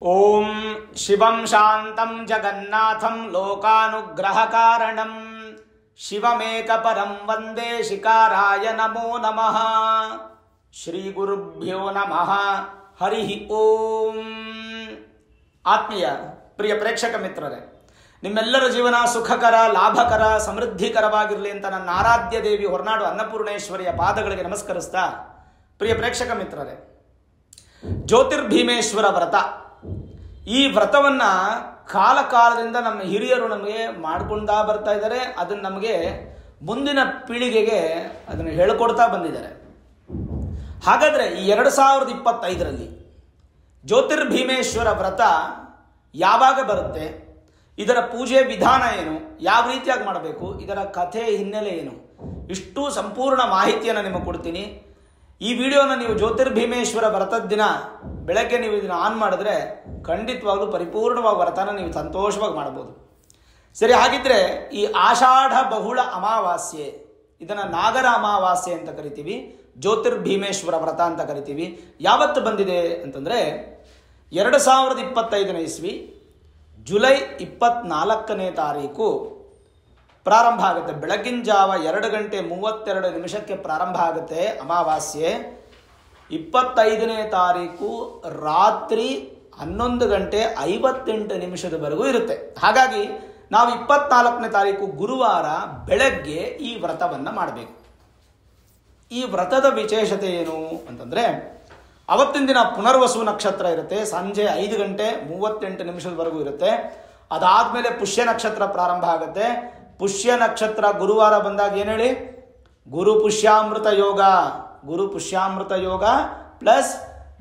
ಓಂ ಶಿವಂ ಶಾಂತಂ ಜಗನ್ನಾಥಂ ಲೋಕಾನುಗ್ರಹಕಾರಣಂ ಶಿವಮೇಕಪರಂ ವಂದೇ ಶಿಕಾರಾಯ ನಮೋ ನಮಃ. ಶ್ರೀ ಗುರುಭ್ಯೋ ನಮಃ. ಹರಿ ಓಂ. ಆತ್ಮೀಯ ಪ್ರಿಯ ಪ್ರೇಕ್ಷಕ ಮಿತ್ರರೇ, ನಿಮ್ಮೆಲ್ಲರ ಜೀವನ ಸುಖಕರ, ಲಾಭಕರ, ಸಮೃದ್ಧಿಕರವಾಗಿರಲಿ ಅಂತ ನನ್ನ ಆರಾಧ್ಯ ದೇವಿ ಹೊರನಾಡು ಅನ್ನಪೂರ್ಣೇಶ್ವರಿಯ ಪಾದಗಳಿಗೆ ನಮಸ್ಕರಿಸ್ತಾ, ಪ್ರಿಯ ಪ್ರೇಕ್ಷಕ ಮಿತ್ರರೇ, ಜ್ಯೋತಿರ್ಭೀಮೇಶ್ವರ ವ್ರತ, ಈ ವ್ರತವನ್ನು ಕಾಲದಿಂದ ನಮ್ಮ ಹಿರಿಯರು ನಮಗೆ ಮಾಡ್ಕೊಳ್ತಾ ಬರ್ತಾ ಇದ್ದಾರೆ. ಅದನ್ನು ನಮಗೆ ಮುಂದಿನ ಪೀಳಿಗೆಗೆ ಅದನ್ನು ಹೇಳಿಕೊಡ್ತಾ ಬಂದಿದ್ದಾರೆ. ಹಾಗಾದರೆ ಈ 2025ರಲ್ಲಿ ಜ್ಯೋತಿರ್ಭೀಮೇಶ್ವರ ವ್ರತ ಯಾವಾಗ ಬರುತ್ತೆ, ಇದರ ಪೂಜೆ ವಿಧಾನ ಏನು, ಯಾವ ರೀತಿಯಾಗಿ ಮಾಡಬೇಕು, ಇದರ ಕಥೆ ಹಿನ್ನೆಲೆ ಏನು, ಇಷ್ಟು ಸಂಪೂರ್ಣ ಮಾಹಿತಿಯನ್ನು ನಿಮಗೆ ಕೊಡ್ತೀನಿ. ಈ ವಿಡಿಯೋನ ನೀವು ಜ್ಯೋತಿರ್ಭೀಮೇಶ್ವರ ವ್ರತದ ದಿನ ಬೆಳಗ್ಗೆ ನೀವು ಇದನ್ನು ಆನ್ ಮಾಡಿದ್ರೆ ಖಂಡಿತವಾಗ್ಲೂ ಪರಿಪೂರ್ಣವಾಗಿ ವ್ರತನ ನೀವು ಸಂತೋಷವಾಗಿ ಮಾಡ್ಬೋದು. ಸರಿ, ಹಾಗಿದ್ರೆ ಈ ಆಷಾಢ ಬಹುಳ ಅಮಾವಾಸ್ಯೆ, ಇದನ್ನು ನಾಗರ ಅಮಾವಾಸ್ಯೆ ಅಂತ ಕರಿತೀವಿ, ಜ್ಯೋತಿರ್ಭೀಮೇಶ್ವರ ವ್ರತ ಅಂತ ಕರಿತೀವಿ. ಯಾವತ್ತು ಬಂದಿದೆ ಅಂತಂದರೆ 2025ನೇ ಇಸ್ವಿ ಜುಲೈ 24ನೇ ತಾರೀಕು ಪ್ರಾರಂಭ ಆಗುತ್ತೆ. ಬೆಳಗಿನ ಜಾವ 2:32 ಪ್ರಾರಂಭ ಆಗುತ್ತೆ ಅಮಾವಾಸ್ಯೆ. 25ನೇ ತಾರೀಕು ರಾತ್ರಿ 11:58 ಇರುತ್ತೆ. ಹಾಗಾಗಿ ನಾವು 24ನೇ ತಾರೀಕು ಗುರುವಾರ ಬೆಳಗ್ಗೆ ಈ ವ್ರತವನ್ನು ಮಾಡಬೇಕು. ಈ ವ್ರತದ ವಿಶೇಷತೆ ಏನು ಅಂತಂದರೆ, ಅವತ್ತಿನ ದಿನ ಪುನರ್ವಸು ನಕ್ಷತ್ರ ಇರುತ್ತೆ, ಸಂಜೆ 5:38 ಇರುತ್ತೆ. ಅದಾದಮೇಲೆ ಪುಷ್ಯ ನಕ್ಷತ್ರ ಪ್ರಾರಂಭ ಆಗುತ್ತೆ. ಪುಷ್ಯ ನಕ್ಷತ್ರ ಗುರುವಾರ ಬಂದಾಗ ಏನು ಹೇಳಿ, ಗುರು ಪುಷ್ಯಾಮೃತ ಯೋಗ ಪ್ಲಸ್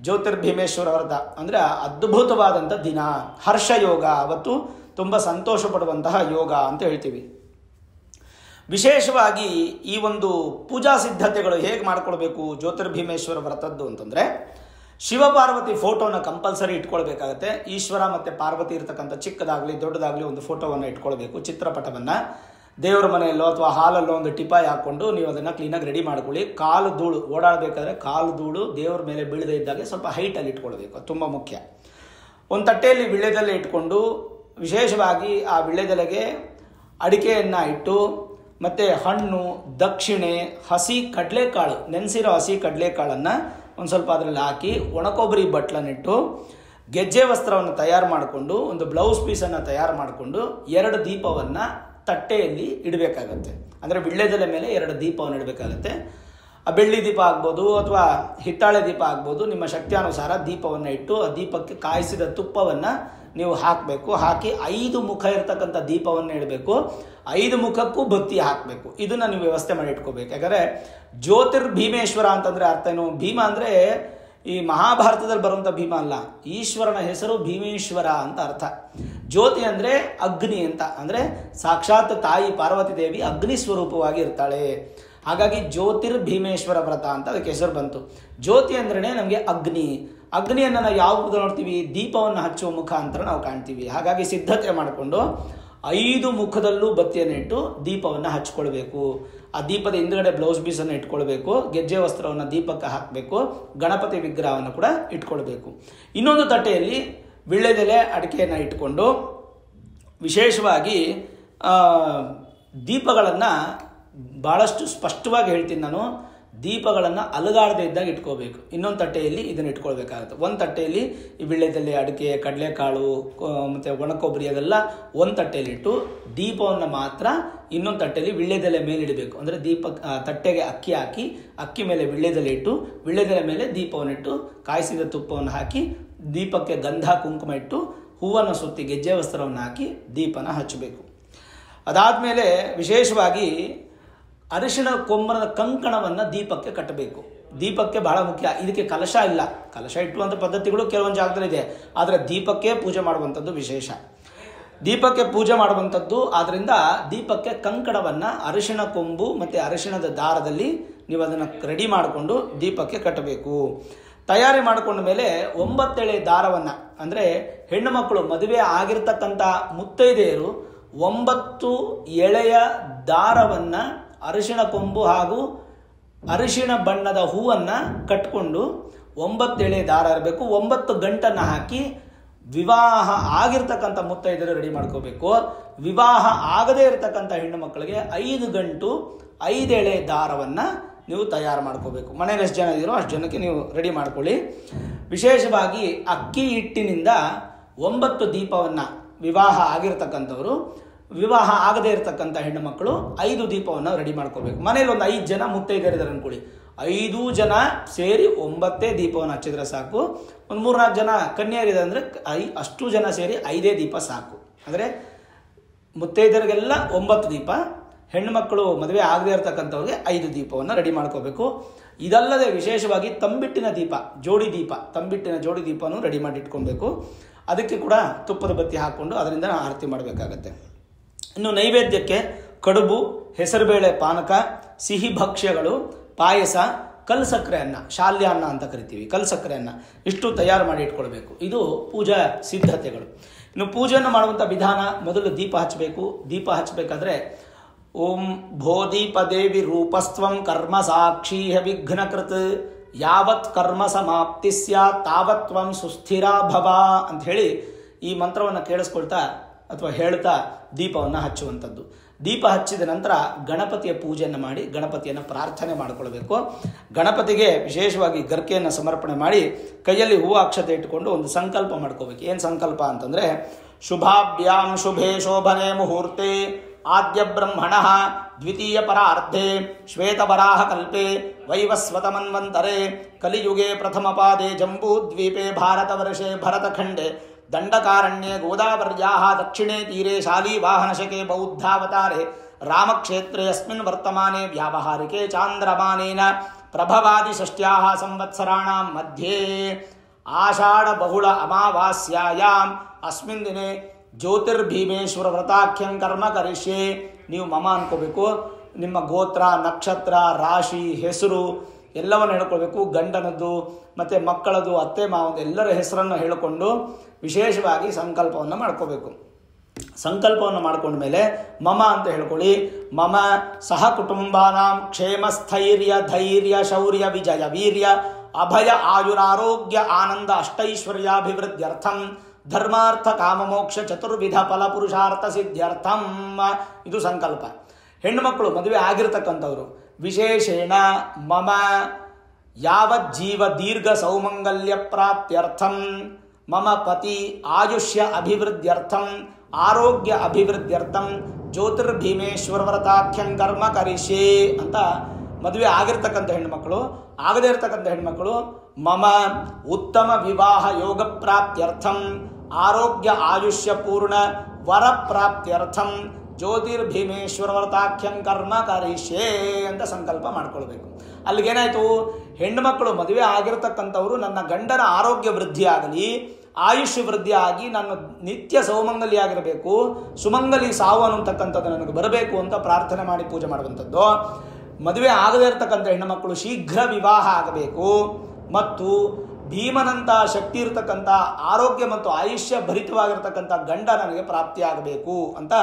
ಜ್ಯೋತಿರ್ಭೀಮೇಶ್ವರ ವ್ರತ ಅಂದರೆ ಅದ್ಭುತವಾದಂಥ ದಿನ, ಹರ್ಷ ಯೋಗ, ಅವತ್ತು ತುಂಬ ಸಂತೋಷ ಪಡುವಂತಹ ಯೋಗ ಅಂತ ಹೇಳ್ತೀವಿ. ವಿಶೇಷವಾಗಿ ಈ ಒಂದು ಪೂಜಾ ಸಿದ್ಧತೆಗಳು ಹೇಗೆ ಮಾಡ್ಕೊಳ್ಬೇಕು ಜ್ಯೋತಿರ್ಭೀಮೇಶ್ವರ ವ್ರತದ್ದು ಅಂತಂದರೆ, ಶಿವಪಾರ್ವತಿ ಫೋಟೋನ ಕಂಪಲ್ಸರಿ ಇಟ್ಕೊಳ್ಬೇಕಾಗತ್ತೆ. ಈಶ್ವರ ಮತ್ತು ಪಾರ್ವತಿ ಇರ್ತಕ್ಕಂಥ ಚಿಕ್ಕದಾಗಲಿ ದೊಡ್ಡದಾಗಲಿ ಒಂದು ಫೋಟೋವನ್ನು ಇಟ್ಕೊಳ್ಬೇಕು, ಚಿತ್ರಪಟವನ್ನು. ದೇವರ ಮನೆಯಲ್ಲೋ ಅಥವಾ ಹಾಲಲ್ಲೋ ಒಂದು ಟಿಪಾಯಿ ಹಾಕ್ಕೊಂಡು ನೀವು ಅದನ್ನು ಕ್ಲೀನಾಗಿ ರೆಡಿ ಮಾಡ್ಕೊಳ್ಳಿ. ಕಾಲು ಧೂಳು ಓಡಾಡಬೇಕಾದ್ರೆ ಕಾಲು ಧೂಳು ದೇವ್ರ ಮೇಲೆ ಬೀಳದೇ ಇದ್ದಾಗೆ ಸ್ವಲ್ಪ ಹೈಟಲ್ಲಿ ಇಟ್ಕೊಳ್ಬೇಕು, ಅದು ತುಂಬ ಮುಖ್ಯ. ಒಂದು ತಟ್ಟೆಯಲ್ಲಿ ವಿಳ್ಯದೆಲೆ ಇಟ್ಕೊಂಡು, ವಿಶೇಷವಾಗಿ ಆ ವಿಳ್ಯದೆಲೆಗೆ ಅಡಿಕೆಯನ್ನು ಇಟ್ಟು, ಮತ್ತು ಹಣ್ಣು, ದಕ್ಷಿಣೆ, ಹಸಿ ಕಡಲೆಕಾಳು, ನೆನೆಸಿರೋ ಹಸಿ ಕಡಲೆಕಾಳನ್ನು ಒಂದು ಸ್ವಲ್ಪ ಅದರಲ್ಲಿ ಹಾಕಿ, ಒಣಕೊಬ್ಬರಿ ಬಟ್ಲನ್ನಿಟ್ಟು, ಗೆಜ್ಜೆ ವಸ್ತ್ರವನ್ನು ತಯಾರು ಮಾಡಿಕೊಂಡು, ಒಂದು ಬ್ಲೌಸ್ ಪೀಸನ್ನು ತಯಾರು ಮಾಡಿಕೊಂಡು 2 ದೀಪವನ್ನು ತಟ್ಟೆಯಲ್ಲಿ ಇಡಬೇಕಾಗತ್ತೆ. ಅಂದರೆ ವಿಳ್ಯದೆಲೆ ಮೇಲೆ 2 ದೀಪವನ್ನು ಇಡಬೇಕಾಗತ್ತೆ. ಆ ಬೆಳ್ಳಿ ದೀಪ ಆಗ್ಬೋದು ಅಥವಾ ಹಿತ್ತಾಳೆ ದೀಪ ಆಗ್ಬೋದು, ನಿಮ್ಮ ಶಕ್ತಿಯಾನುಸಾರ ದೀಪವನ್ನು ಇಟ್ಟು ಆ ದೀಪಕ್ಕೆ ಕಾಯಿಸಿದ ತುಪ್ಪವನ್ನು ನೀವು ಹಾಕಬೇಕು. ಹಾಕಿ 5 ಮುಖ ಇರತಕ್ಕಂಥ ದೀಪವನ್ನು ಇಡಬೇಕು. 5 ಮುಖಕ್ಕೂ ಬತ್ತಿ ಹಾಕಬೇಕು. ಇದನ್ನು ನೀವು ವ್ಯವಸ್ಥೆ ಮಾಡಿ ಇಟ್ಕೋಬೇಕು. ಯಾಕಂದರೆ ಜ್ಯೋತಿರ್ಭೀಮೇಶ್ವರ ಅಂತಂದರೆ ಅರ್ಥ ಏನು? ಭೀಮ ಅಂದರೆ ಈ ಮಹಾಭಾರತದಲ್ಲಿ ಬರುವಂಥ ಭೀಮ ಅಲ್ಲ, ಈಶ್ವರನ ಹೆಸರು ಭೀಮೇಶ್ವರ ಅಂತ ಅರ್ಥ. ಜ್ಯೋತಿ ಅಂದರೆ ಅಗ್ನಿ ಅಂತ, ಅಂದರೆ ಸಾಕ್ಷಾತ್ ತಾಯಿ ಪಾರ್ವತಿ ದೇವಿ ಅಗ್ನಿ ಸ್ವರೂಪವಾಗಿ ಇರ್ತಾಳೆ. ಹಾಗಾಗಿ ಜ್ಯೋತಿರ್ಭೀಮೇಶ್ವರ ವ್ರತ ಅಂತ ಅದಕ್ಕೆ ಹೆಸರು ಬಂತು. ಜ್ಯೋತಿ ಅಂದ್ರೇ ನಮಗೆ ಅಗ್ನಿ. ಅಗ್ನಿಯನ್ನು ನಾವು ಯಾವುದು ನೋಡ್ತೀವಿ? ದೀಪವನ್ನು ಹಚ್ಚುವ ಮುಖಾಂತರ ನಾವು ಕಾಣ್ತೀವಿ. ಹಾಗಾಗಿ ಸಿದ್ಧತೆ ಮಾಡಿಕೊಂಡು 5 ಮುಖದಲ್ಲೂ ಬತ್ತಿಯನ್ನು ಇಟ್ಟು ದೀಪವನ್ನು ಹಚ್ಕೊಳ್ಬೇಕು. ಆ ದೀಪದ ಹಿಂದ್ಗಡೆ ಬ್ಲೌಸ್ ಪೀಸನ್ನು ಇಟ್ಕೊಳ್ಬೇಕು. ಗೆಜ್ಜೆ ವಸ್ತ್ರವನ್ನು ದೀಪಕ್ಕೆ ಹಾಕಬೇಕು. ಗಣಪತಿ ವಿಗ್ರಹವನ್ನು ಕೂಡ ಇಟ್ಕೊಳ್ಬೇಕು. ಇನ್ನೊಂದು ತಟ್ಟೆಯಲ್ಲಿ ವಿಳ್ಯದೆಲೆ ಅಡಿಕೆಯನ್ನು ಇಟ್ಕೊಂಡು, ವಿಶೇಷವಾಗಿ ದೀಪಗಳನ್ನು ಭಾಳಷ್ಟು ಸ್ಪಷ್ಟವಾಗಿ ಹೇಳ್ತೀನಿ ನಾನು, ದೀಪಗಳನ್ನು ಅಲುಗಾಡದೇ ಇದ್ದಾಗ ಇಟ್ಕೋಬೇಕು. ಇನ್ನೊಂದು ತಟ್ಟೆಯಲ್ಲಿ ಇದನ್ನು ಇಟ್ಕೊಳ್ಬೇಕಾಗುತ್ತೆ. ಒಂದು ತಟ್ಟೆಯಲ್ಲಿ ಈ ವಿಳ್ಯದೆಲೆ, ಅಡಿಕೆ, ಕಡಲೆಕಾಳು ಮತ್ತು ಒಣಕೊಬ್ಬರಿ ಅದೆಲ್ಲ ಒಂದು ತಟ್ಟೆಯಲ್ಲಿ ಇಟ್ಟು, ದೀಪವನ್ನು ಮಾತ್ರ ಇನ್ನೊಂದು ತಟ್ಟೆಯಲ್ಲಿ ವಿಳ್ಯದೆಲೆ ಮೇಲೆ ಇಡಬೇಕು. ಅಂದರೆ ತಟ್ಟೆಗೆ ಅಕ್ಕಿ ಹಾಕಿ, ಅಕ್ಕಿ ಮೇಲೆ ವಿಳ್ಯದೆಲೆ ಇಟ್ಟು, ವಿಳ್ಯದೆಲೆ ಮೇಲೆ ದೀಪವನ್ನು ಇಟ್ಟು, ಕಾಯಿಸಿದ ತುಪ್ಪವನ್ನು ಹಾಕಿ, ದೀಪಕ್ಕೆ ಗಂಧ ಕುಂಕುಮ ಇಟ್ಟು, ಹೂವನ್ನು ಸುತ್ತಿ, ಗೆಜ್ಜೆ ವಸ್ತ್ರವನ್ನು ಹಾಕಿ ದೀಪನ ಹಚ್ಚಬೇಕು. ಅದಾದಮೇಲೆ ವಿಶೇಷವಾಗಿ ಅರಿಶಿಣ ಕೊಂಬರದ ಕಂಕಣವನ್ನು ದೀಪಕ್ಕೆ ಕಟ್ಟಬೇಕು. ದೀಪಕ್ಕೆ ಬಹಳ ಮುಖ್ಯ. ಇದಕ್ಕೆ ಕಲಶ ಇಲ್ಲ, ಕಲಶ ಇಟ್ಟುವಂಥ ಪದ್ಧತಿಗಳು ಕೆಲವೊಂದು ಜಾಗದಲ್ಲಿದೆ, ಆದರೆ ದೀಪಕ್ಕೆ ಪೂಜೆ ಮಾಡುವಂಥದ್ದು ವಿಶೇಷ. ದೀಪಕ್ಕೆ ಪೂಜೆ ಮಾಡುವಂಥದ್ದು ಆದ್ದರಿಂದ ದೀಪಕ್ಕೆ ಕಂಕಣವನ್ನು ಅರಿಶಿಣ ಕೊಂಬು ಮತ್ತು ಅರಿಶಿಣದ ದಾರದಲ್ಲಿ ನೀವು ಅದನ್ನು ರೆಡಿ ಮಾಡಿಕೊಂಡು ದೀಪಕ್ಕೆ ಕಟ್ಟಬೇಕು. ತಯಾರಿ ಮಾಡಿಕೊಂಡ ಮೇಲೆ 9 ಎಳೆ ದಾರವನ್ನು, ಅಂದರೆ ಹೆಣ್ಣು ಮಕ್ಕಳು ಮದುವೆ ಆಗಿರ್ತಕ್ಕಂಥ ಮುತ್ತೈದೆಯರು 9 ಎಳೆಯ ದಾರವನ್ನು, ಅರಿಶಿಣ ಕೊಂಬು ಹಾಗೂ ಅರಿಶಿಣ ಬಣ್ಣದ ಹೂವನ್ನು ಕಟ್ಕೊಂಡು 9 ಎಳೆ ದಾರ ಇರಬೇಕು. 9 ಗಂಟನ್ನು ಹಾಕಿ ವಿವಾಹ ಆಗಿರ್ತಕ್ಕಂಥ ಮುತ್ತೈದರು ರೆಡಿ ಮಾಡ್ಕೋಬೇಕು. ವಿವಾಹ ಆಗದೇ ಇರತಕ್ಕಂಥ ಹೆಣ್ಣು ಮಕ್ಕಳಿಗೆ 5 ಗಂಟು 5 ಎಳೆ ದಾರವನ್ನು ನೀವು ತಯಾರು ಮಾಡ್ಕೋಬೇಕು. ಮನೇಲಿ ಎಷ್ಟು ಜನ ಇದ್ದೀರೋ ಅಷ್ಟು ಜನಕ್ಕೆ ನೀವು ರೆಡಿ ಮಾಡ್ಕೊಳ್ಳಿ. ವಿಶೇಷವಾಗಿ ಅಕ್ಕಿ ಹಿಟ್ಟಿನಿಂದ 9 ದೀಪವನ್ನು ವಿವಾಹ ಆಗಿರ್ತಕ್ಕಂಥವ್ರು, ವಿವಾಹ ಆಗದೇ ಇರತಕ್ಕಂಥ ಹೆಣ್ಣು ಮಕ್ಕಳು 5 ದೀಪವನ್ನು ರೆಡಿ ಮಾಡ್ಕೋಬೇಕು. ಮನೇಲಿ ಒಂದು 5 ಜನ ಮುತ್ತೈದರಿದ್ದಾರೆ ಅಂದ್ಕೊಳ್ಳಿ, 5 ಜನ ಸೇರಿ 9 ದೀಪವನ್ನು ಹಚ್ಚಿದ್ರೆ ಸಾಕು. ಒಂದು 3-4 ಜನ ಕನ್ಯರಿದೆ ಅಂದರೆ ಅಷ್ಟು ಜನ ಸೇರಿ 5 ದೀಪ ಸಾಕು. ಅಂದರೆ ಮುತ್ತೈದರಿಗೆಲ್ಲ 9 ದೀಪ, ಹೆಣ್ಣುಮಕ್ಕಳು ಮದುವೆ ಆಗದೇ ಇರತಕ್ಕಂಥವ್ರಿಗೆ 5 ದೀಪವನ್ನು ರೆಡಿ ಮಾಡ್ಕೋಬೇಕು. ಇದಲ್ಲದೆ ವಿಶೇಷವಾಗಿ ತಂಬಿಟ್ಟಿನ ದೀಪ, ಜೋಡಿ ದೀಪ, ತಂಬಿಟ್ಟಿನ ಜೋಡಿ ದೀಪನೂ ರೆಡಿ ಮಾಡಿ ಇಟ್ಕೊಳ್ಬೇಕು. ಅದಕ್ಕೆ ಕೂಡ ತುಪ್ಪದ ಬತ್ತಿ ಹಾಕ್ಕೊಂಡು ಅದರಿಂದ ಆರತಿ ಮಾಡಬೇಕಾಗತ್ತೆ. ಇನ್ನು ನೈವೇದ್ಯಕ್ಕೆ ಕಡುಬು, ಹೆಸರುಬೇಳೆ ಪಾನಕ, ಸಿಹಿ ಭಕ್ಷ್ಯಗಳು, ಪಾಯಸ, ಕಲ್ಸಕ್ಕರೆ ಅನ್ನ, ಶಾಲ್ಯಾನ್ನ ಅಂತ ಕರಿತೀವಿ, ಕಲ್ಸಕ್ಕರೆ ಅನ್ನ, ಇಷ್ಟು ತಯಾರು ಮಾಡಿ ಇಟ್ಕೊಳ್ಬೇಕು. ಇದು ಪೂಜಾ ಸಿದ್ಧತೆಗಳು. ಇನ್ನು ಪೂಜೆಯನ್ನು ಮಾಡುವಂಥ ವಿಧಾನ, ಮೊದಲು ದೀಪ ಹಚ್ಚಬೇಕು. ದೀಪ ಹಚ್ಚಬೇಕಾದ್ರೆ ಓಂ ಭೋದೀಪ ದೇವಿ ರೂಪಸ್ತ್ವಂ ಕರ್ಮ ಸಾಕ್ಷೀಹ ವಿಘ್ನಕೃತ್ ಯಾವತ್ ಕರ್ಮ ಸಮಾಪ್ತಿ ಸ್ಯಾತ್ ತಾವತ್ವಂ ಸುಸ್ಥಿರ ಭವ ಅಂತ ಹೇಳಿ ಈ ಮಂತ್ರವನ್ನು ಕೇಳಿಸ್ಕೊಳ್ತಾ ಅಥವಾ ಹೇಳ್ತಾ ದೀಪವನ್ನು ಹಚ್ಚುವಂಥದ್ದು. ದೀಪ ಹಚ್ಚಿದ ನಂತರ ಗಣಪತಿಯ ಪೂಜೆಯನ್ನು ಮಾಡಿ ಗಣಪತಿಯನ್ನು ಪ್ರಾರ್ಥನೆ ಮಾಡಿಕೊಳ್ಬೇಕು. ಗಣಪತಿಗೆ ವಿಶೇಷವಾಗಿ ಗರ್ಕೆಯನ್ನು ಸಮರ್ಪಣೆ ಮಾಡಿ ಕೈಯಲ್ಲಿ ಹೂವು ಅಕ್ಷತೆ ಇಟ್ಟುಕೊಂಡು ಒಂದು ಸಂಕಲ್ಪ ಮಾಡ್ಕೋಬೇಕು. ಏನು ಸಂಕಲ್ಪ ಅಂತಂದರೆ, ಶುಭಾಭ್ಯಾಂ ಶುಭೆ ಶೋಭನೆ ಮುಹೂರ್ತೆ ಆದ್ಯ ಬ್ರಹ್ಮಣ ದ್ವಿತೀಯ ಪರಾರ್ಧೆ ಶ್ವೇತವರಾಹ ಕಲ್ಪೆ ವೈವಸ್ವತ ಮನ್ವಂತರೆ ಕಲಿಯುಗೆ ಪ್ರಥಮ ಪಾದೆ ಜಂಬೂದ್ವೀಪೆ ಭಾರತವರ್ಷೆ ಭರತಖಂಡೆ ದಂಡಕಾರಣ್ಯೆ ಗೋದಾವರ್ಯಾಃ ದಕ್ಷಿಣೆ ತೀರೆ ಶಾಲಿವಾಹನಶಕೆ ಬೌದ್ಧಾವತಾರೆ ರಾಮಕ್ಷೇತ್ರೆ ಅಸ್ಮಿನ್ ವರ್ತಮಾನೆ ವ್ಯಾವಹಾರಿಕೆ ಚಾಂದ್ರಮಾನೇನ ಪ್ರಭವಾದಿ ಷಷ್ಟ್ಯಾಃ ಸಂವತ್ಸರಾಣಾಂ ಮಧ್ಯೆ ಆಷಾಢ ಬಹುಳ ಅಮಾವಾಸ್ಯಾಯಾಂ ಅಸ್ಮಿನ್ ದಿನೇ ಜ್ಯೋತಿರ್ಭೀಮೇಶ್ವರ ವ್ರತಾಖ್ಯಂ ಕರ್ಮ ಕರಿಷ್ಯೆ. ನೀವು ಮಮ ಅನ್ಕೋಬೇಕು. ನಿಮ್ಮ ಗೋತ್ರ, ನಕ್ಷತ್ರ, ರಾಶಿ, ಹೆಸರು ಎಲ್ಲವನ್ನು ಹೇಳ್ಕೊಳ್ಬೇಕು. ಗಂಡನದ್ದು ಮತ್ತು ಮಕ್ಕಳದು, ಅತ್ತೆ ಮಾವದು ಎಲ್ಲರ ಹೆಸರನ್ನು ಹೇಳಿಕೊಂಡು ವಿಶೇಷವಾಗಿ ಸಂಕಲ್ಪವನ್ನು ಮಾಡ್ಕೋಬೇಕು. ಸಂಕಲ್ಪವನ್ನು ಮಾಡ್ಕೊಂಡ್ಮೇಲೆ ಮಮ ಅಂತ ಹೇಳ್ಕೊಳ್ಳಿ. ಮಮ ಸಹ ಕುಟುಂಬಾನಾಂ ಕ್ಷೇಮ ಸ್ಥೈರ್ಯ ಧೈರ್ಯ ಶೌರ್ಯ ವಿಜಯ ವೀರ್ಯ ಅಭಯ ಆಯುರಾರೋಗ್ಯ ಆನಂದ ಅಷ್ಟೈಶ್ವರ್ಯಾಭಿವೃದ್ಧ್ಯರ್ಥಂ ಧರ್ಮಾರ್ಥ ಕಾಮಮೋಕ್ಷ ಚತುರ್ವಿಧ ಫಲ ಪುರುಷಾರ್ಥ ಸಿದ್ಧ್ಯರ್ಥಂ. ಇದು ಸಂಕಲ್ಪ. ಹೆಣ್ಣುಮಕ್ಕಳು ಮದುವೆ ಆಗಿರ್ತಕ್ಕಂಥವ್ರು ವಿಶೇಷೇಣ ಮಮ ಯಾವತ್ ಜೀವ ದೀರ್ಘ ಸೌಮಂಗಲ್ಯ ಪ್ರಾಪ್ತ್ಯರ್ಥಂ ಮಮ ಪತಿ ಆಯುಷ್ಯ ಅಭಿವೃದ್ಧ್ಯರ್ಥಂ ಆರೋಗ್ಯ ಅಭಿವೃದ್ಧ್ಯರ್ಥಂ ಜ್ಯೋತಿರ್ಭೀಮೇಶ್ವರ ವ್ರತಾಖ್ಯಂ ಕರ್ಮ ಕರಿಷ್ಯೆ ಅಂತ ಮದುವೆ ಆಗಿರ್ತಕ್ಕಂಥ ಹೆಣ್ಮಕ್ಳು, ಆಗದೇ ಇರತಕ್ಕಂಥ ಹೆಣ್ಮಕ್ಳು ಮಮ ಉತ್ತಮ ವಿವಾಹ ಯೋಗ ಪ್ರಾಪ್ತ್ಯರ್ಥಂ ಆರೋಗ್ಯ ಆಯುಷ್ಯ ಪೂರ್ಣ ವರ ಪ್ರಾಪ್ತ್ಯರ್ಥಂ ಜ್ಯೋತಿರ್ಭೀಮೇಶ್ವರ ವ್ರತಾಖ್ಯಂ ಕರ್ಮ ಕರಿಷ್ಯೆ ಅಂತ ಸಂಕಲ್ಪ ಮಾಡ್ಕೊಳ್ಬೇಕು. ಅಲ್ಲಿಗೇನಾಯಿತು, ಹೆಣ್ಣುಮಕ್ಕಳು ಮದುವೆ ಆಗಿರ್ತಕ್ಕಂಥವ್ರು ನನ್ನ ಗಂಡನ ಆರೋಗ್ಯ ವೃದ್ಧಿಯಾಗಲಿ, ಆಯುಷ್ಯ ವೃದ್ಧಿಯಾಗಿ ನಾನು ನಿತ್ಯ ಸೌಮಂಗಲಿಯಾಗಿರಬೇಕು, ಸುಮಂಗಲಿ ಸಾವು ಅನ್ನತಕ್ಕಂಥದ್ದು ನನಗೆ ಬರಬೇಕು ಅಂತ ಪ್ರಾರ್ಥನೆ ಮಾಡಿ ಪೂಜೆ ಮಾಡುವಂಥದ್ದು. ಮದುವೆ ಆಗದೇ ಇರತಕ್ಕಂಥ ಹೆಣ್ಣುಮಕ್ಕಳು ಶೀಘ್ರ ವಿವಾಹ ಆಗಬೇಕು ಮತ್ತು ಭೀಮನಂಥ ಶಕ್ತಿ ಇರತಕ್ಕಂಥ ಆರೋಗ್ಯ ಮತ್ತು ಆಯುಷ್ಯ ಭರಿತವಾಗಿರ್ತಕ್ಕಂಥ ಗಂಡ ನನಗೆ ಪ್ರಾಪ್ತಿಯಾಗಬೇಕು ಅಂತ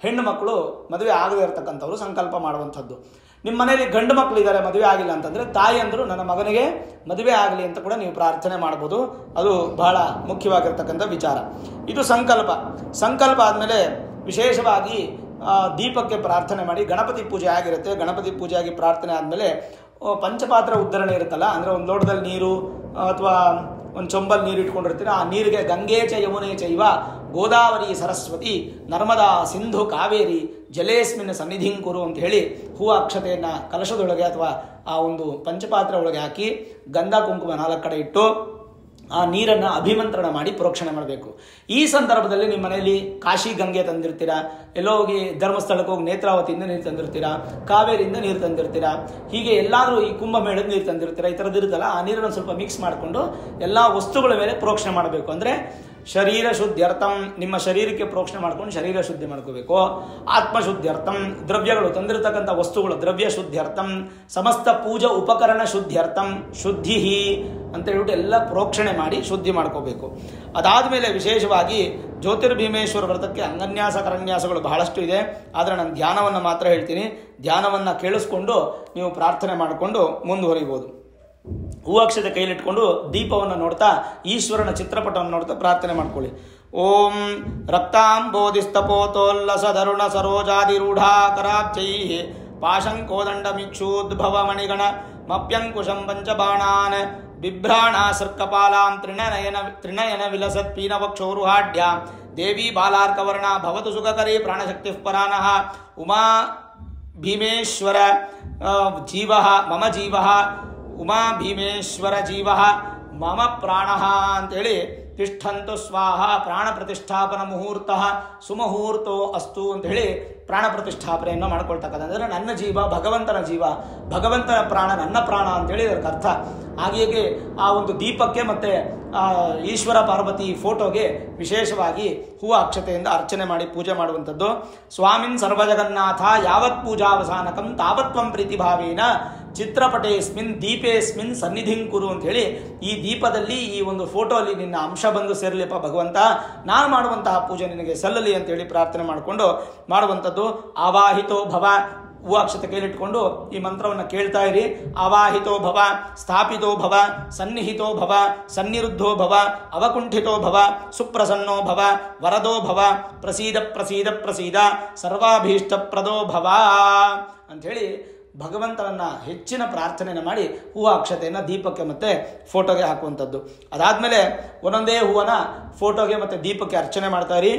ಹೆಣ್ಣು ಮಕ್ಕಳು ಮದುವೆ ಆಗದೇ ಇರತಕ್ಕಂಥವ್ರು ಸಂಕಲ್ಪ ಮಾಡುವಂಥದ್ದು. ನಿಮ್ಮ ಮನೆಯಲ್ಲಿ ಗಂಡು ಮಕ್ಕಳಿದ್ದಾರೆ ಮದುವೆ ಆಗಿಲ್ಲ ಅಂತಂದರೆ ತಾಯಿಯಂದರು ನನ್ನ ಮಗನಿಗೆ ಮದುವೆ ಆಗಲಿ ಅಂತ ಕೂಡ ನೀವು ಪ್ರಾರ್ಥನೆ ಮಾಡ್ಬೋದು. ಅದು ಬಹಳ ಮುಖ್ಯವಾಗಿರ್ತಕ್ಕಂಥ ವಿಚಾರ. ಇದು ಸಂಕಲ್ಪ. ಸಂಕಲ್ಪ ಆದಮೇಲೆ ವಿಶೇಷವಾಗಿ ದೀಪಕ್ಕೆ ಪ್ರಾರ್ಥನೆ ಮಾಡಿ ಗಣಪತಿ ಪೂಜೆ ಆಗಿರುತ್ತೆ. ಗಣಪತಿ ಪೂಜೆ ಆಗಿ ಪ್ರಾರ್ಥನೆ ಆದಮೇಲೆ ಪಂಚಪಾತ್ರ ಉದ್ಧರಣೆ ಇರುತ್ತಲ್ಲ, ಅಂದರೆ ಒಂದು ಲೋಟದಲ್ಲಿ ನೀರು ಅಥವಾ ಒಂದು ಚೊಂಬಲ್ಲಿ ನೀರು ಇಟ್ಕೊಂಡಿರ್ತೀರ. ಆ ನೀರಿಗೆ ಗಂಗೆ ಚ ಯಮುನೆ ಚೈವ ಗೋದಾವರಿ ಸರಸ್ವತಿ ನರ್ಮದಾ ಸಿಂಧು ಕಾವೇರಿ ಜಲೇಸ್ಮಿನ್ ಸನ್ನಿಧಿಂ ಕುರು ಅಂತ ಹೇಳಿ ಹೂವು ಅಕ್ಷತೆಯನ್ನು ಕಲಶದೊಳಗೆ ಅಥವಾ ಆ ಒಂದು ಪಂಚಪಾತ್ರ ಒಳಗೆ ಹಾಕಿ ಗಂಧ ಕುಂಕುಮ 4 ಕಡೆ ಇಟ್ಟು ಆ ನೀರನ್ನು ಅಭಿಮಂತ್ರಣ ಮಾಡಿ ಪ್ರೋಕ್ಷಣೆ ಮಾಡಬೇಕು. ಈ ಸಂದರ್ಭದಲ್ಲಿ ನಿಮ್ಮ ಮನೆಯಲ್ಲಿ ಕಾಶಿ ಗಂಗೆ ತಂದಿರ್ತೀರಾ, ಎಲ್ಲೋ ಹೋಗಿ ಧರ್ಮಸ್ಥಳಕ್ಕೆ ಹೋಗಿ ನೇತ್ರಾವತಿಯಿಂದ ನೀರು ತಂದಿರ್ತೀರಾ, ಕಾವೇರಿಯಿಂದ ನೀರು ತಂದಿರ್ತೀರಾ, ಹೀಗೆ ಎಲ್ಲಾದರೂ ಈ ಕುಂಭಮೇಳದ ನೀರು ತಂದಿರ್ತೀರಾ. ಈ ಥರದ್ದು ಇರುತ್ತಲ್ಲ, ಆ ನೀರನ್ನು ಸ್ವಲ್ಪ ಮಿಕ್ಸ್ ಮಾಡಿಕೊಂಡು ಎಲ್ಲ ವಸ್ತುಗಳ ಮೇಲೆ ಪ್ರೋಕ್ಷಣೆ ಮಾಡಬೇಕು. ಅಂದರೆ ಶರೀರ ಶುದ್ಧ್ಯರ್ಥಂ, ನಿಮ್ಮ ಶರೀರಕ್ಕೆ ಪ್ರೋಕ್ಷಣೆ ಮಾಡ್ಕೊಂಡು ಶರೀರ ಶುದ್ಧಿ ಮಾಡ್ಕೋಬೇಕು. ಆತ್ಮಶುದ್ಧ್ಯರ್ಥಂ, ದ್ರವ್ಯಗಳು ತಂದಿರತಕ್ಕಂಥ ವಸ್ತುಗಳು ದ್ರವ್ಯ ಶುದ್ಧ್ಯರ್ಥಂ, ಸಮಸ್ತ ಪೂಜಾ ಉಪಕರಣ ಶುದ್ಧ್ಯರ್ಥಂ, ಶುದ್ಧಿ ಅಂತ ಹೇಳ್ಬಿಟ್ಟು ಎಲ್ಲ ಪ್ರೋಕ್ಷಣೆ ಮಾಡಿ ಶುದ್ಧಿ ಮಾಡ್ಕೋಬೇಕು. ಅದಾದಮೇಲೆ ವಿಶೇಷವಾಗಿ ಜ್ಯೋತಿರ್ಭೀಮೇಶ್ವರ ವ್ರತಕ್ಕೆ ಅಂಗನ್ಯಾಸ ಕರನ್ಯಾಸಗಳು ಬಹಳಷ್ಟು ಇದೆ. ಆದರೆ ನಾನು ಧ್ಯಾನವನ್ನು ಮಾತ್ರ ಹೇಳ್ತೀನಿ. ಧ್ಯಾನವನ್ನು ಕೇಳಿಸ್ಕೊಂಡು ನೀವು ಪ್ರಾರ್ಥನೆ ಮಾಡಿಕೊಂಡು ಮುಂದುವರಿಬೋದು. ಹೂವಕ್ಷತೆ ಕೈಲಿಟ್ಕೊಂಡು ದೀಪವನ್ನು ನೋಡ್ತಾ ಈಶ್ವರನ ಚಿತ್ರಪಟವನ್ನು ನೋಡ್ತಾ ಪ್ರಾರ್ಥನೆ ಮಾಡ್ಕೊಳ್ಳಿ. ಓಂ ರಕ್ತಾಂಬೋಧಿಸ್ತಪೋತೋಲ್ಲಸಧರುಣ ಸರೋಜಾದಿರೂಢಾಕರಾಬ್ಜೈ ಪಾಶಂಕೋದಂಡಮಿಕ್ಷೂದ್ಭವ ಮಣಿಗಣ ಮಪ್ಯಂಕುಶಂ ಪಂಚಬಾಣಾನ್ ಬಿಭ್ರಾಣಾಸೃಕ್ಕಪಾಲಾಂ ತ್ರಿನಯನ ವಿಲಸತ್ ಪೀನವಕ್ಷೋರುಹಾಢ್ಯ ದೇವಿ ಬಾಲಾರ್ಕವರ್ಣ ಭವತು ಸುಖಕರಿ ಪ್ರಾಣಶಕ್ತಿ ಪರಾನಃ ಉಮಾ ಭೀಮೇಶ್ವರ ಜೀವ ಮಮ ಜೀವ ಉಮಾ ಭೀಮೇಶ್ವರ ಜೀವ ಮಮ ಪ್ರಾಣ ಅಂತೇಳಿ ತಿಷ್ಠಂತು ಸ್ವಾಹ ಪ್ರಾಣ ಪ್ರತಿಷ್ಠಾಪನ ಮುಹೂರ್ತ ಸುಮುಹೂರ್ತೋ ಅಸ್ತು ಅಂತ ಹೇಳಿ ಪ್ರಾಣ ಪ್ರತಿಷ್ಠಾಪನೆಯನ್ನು ಮಾಡ್ಕೊಳ್ತಕ್ಕಂಥ ಅಂದರೆ ನನ್ನ ಜೀವ ಭಗವಂತನ ಜೀವ, ಭಗವಂತನ ಪ್ರಾಣ ನನ್ನ ಪ್ರಾಣ ಅಂತೇಳಿ ಅದಕ್ಕೆ ಅರ್ಥ. ಹಾಗೆಯೇ ಆ ಒಂದು ದೀಪಕ್ಕೆ ಮತ್ತು ಈಶ್ವರ ಪಾರ್ವತಿ ಫೋಟೋಗೆ ವಿಶೇಷವಾಗಿ ಹೂವು ಅಕ್ಷತೆಯಿಂದ ಅರ್ಚನೆ ಮಾಡಿ ಪೂಜೆ ಮಾಡುವಂಥದ್ದು. ಸ್ವಾಮಿನ್ ಸರ್ವಜಗನ್ನಾಥ ಯಾವತ್ ಪೂಜಾವಸಾನಕಂ ತಾವತ್ವಂ ಪ್ರೀತಿಭಾವೇನ ಚಿತ್ರಪಟೇಸ್ಮಿನ್ ದೀಪೇಸ್ಮಿನ್ ಸನ್ನಿಧಿಂ ಕುರು ಅಂತ ಹೇಳಿ, ಈ ದೀಪದಲ್ಲಿ ಈ ಒಂದು ಫೋಟೋಲ್ಲಿ ನಿನ್ನ ಅಂಶ ಬಂದು ಸೇರಲಿಪ್ಪ ಭಗವಂತ, ನಾನು ಮಾಡುವಂತಹ ಪೂಜೆ ನಿನಗೆ ಸಲ್ಲಲಿ ಅಂತೇಳಿ ಪ್ರಾರ್ಥನೆ ಮಾಡಿಕೊಂಡು ಮಾಡುವಂಥದ್ದು. ಆವಾಹಿತೋ ಭವ, ಹೂ ಅಕ್ಷತೆ ಕೈಲಿಟ್ಕೊಂಡು ಈ ಮಂತ್ರವನ್ನು ಕೇಳ್ತಾ ಇರಿ. ಆವಾಹಿತೋ ಭವ, ಸ್ಥಾಪಿತೋ ಭವ, ಸನ್ನಿಹಿತೋ ಭವ, ಸನ್ನಿರುದ್ಧೋ ಭವ, ಅವಕುಂಠಿತೋ ಭವ, ಸುಪ್ರಸನ್ನೋ ಭವ, ವರದೋ ಭವ, ಪ್ರಸೀದ ಪ್ರಸೀದ ಪ್ರಸೀದ, ಸರ್ವಾಭೀಷ್ಟಪ್ರದೋ ಭವ ಅಂಥೇಳಿ ಭಗವಂತನನ್ನು ಹೆಚ್ಚಿನ ಪ್ರಾರ್ಥನೆಯನ್ನು ಮಾಡಿ ಹೂವು ಅಕ್ಷತೆಯನ್ನು ದೀಪಕ್ಕೆ ಮತ್ತು ಫೋಟೋಗೆ ಹಾಕುವಂಥದ್ದು. ಅದಾದಮೇಲೆ ಒಂದೊಂದೇ ಹೂವನ್ನು ಫೋಟೋಗೆ ಮತ್ತು ದೀಪಕ್ಕೆ ಅರ್ಚನೆ ಮಾಡ್ತಾ ಇರಿ.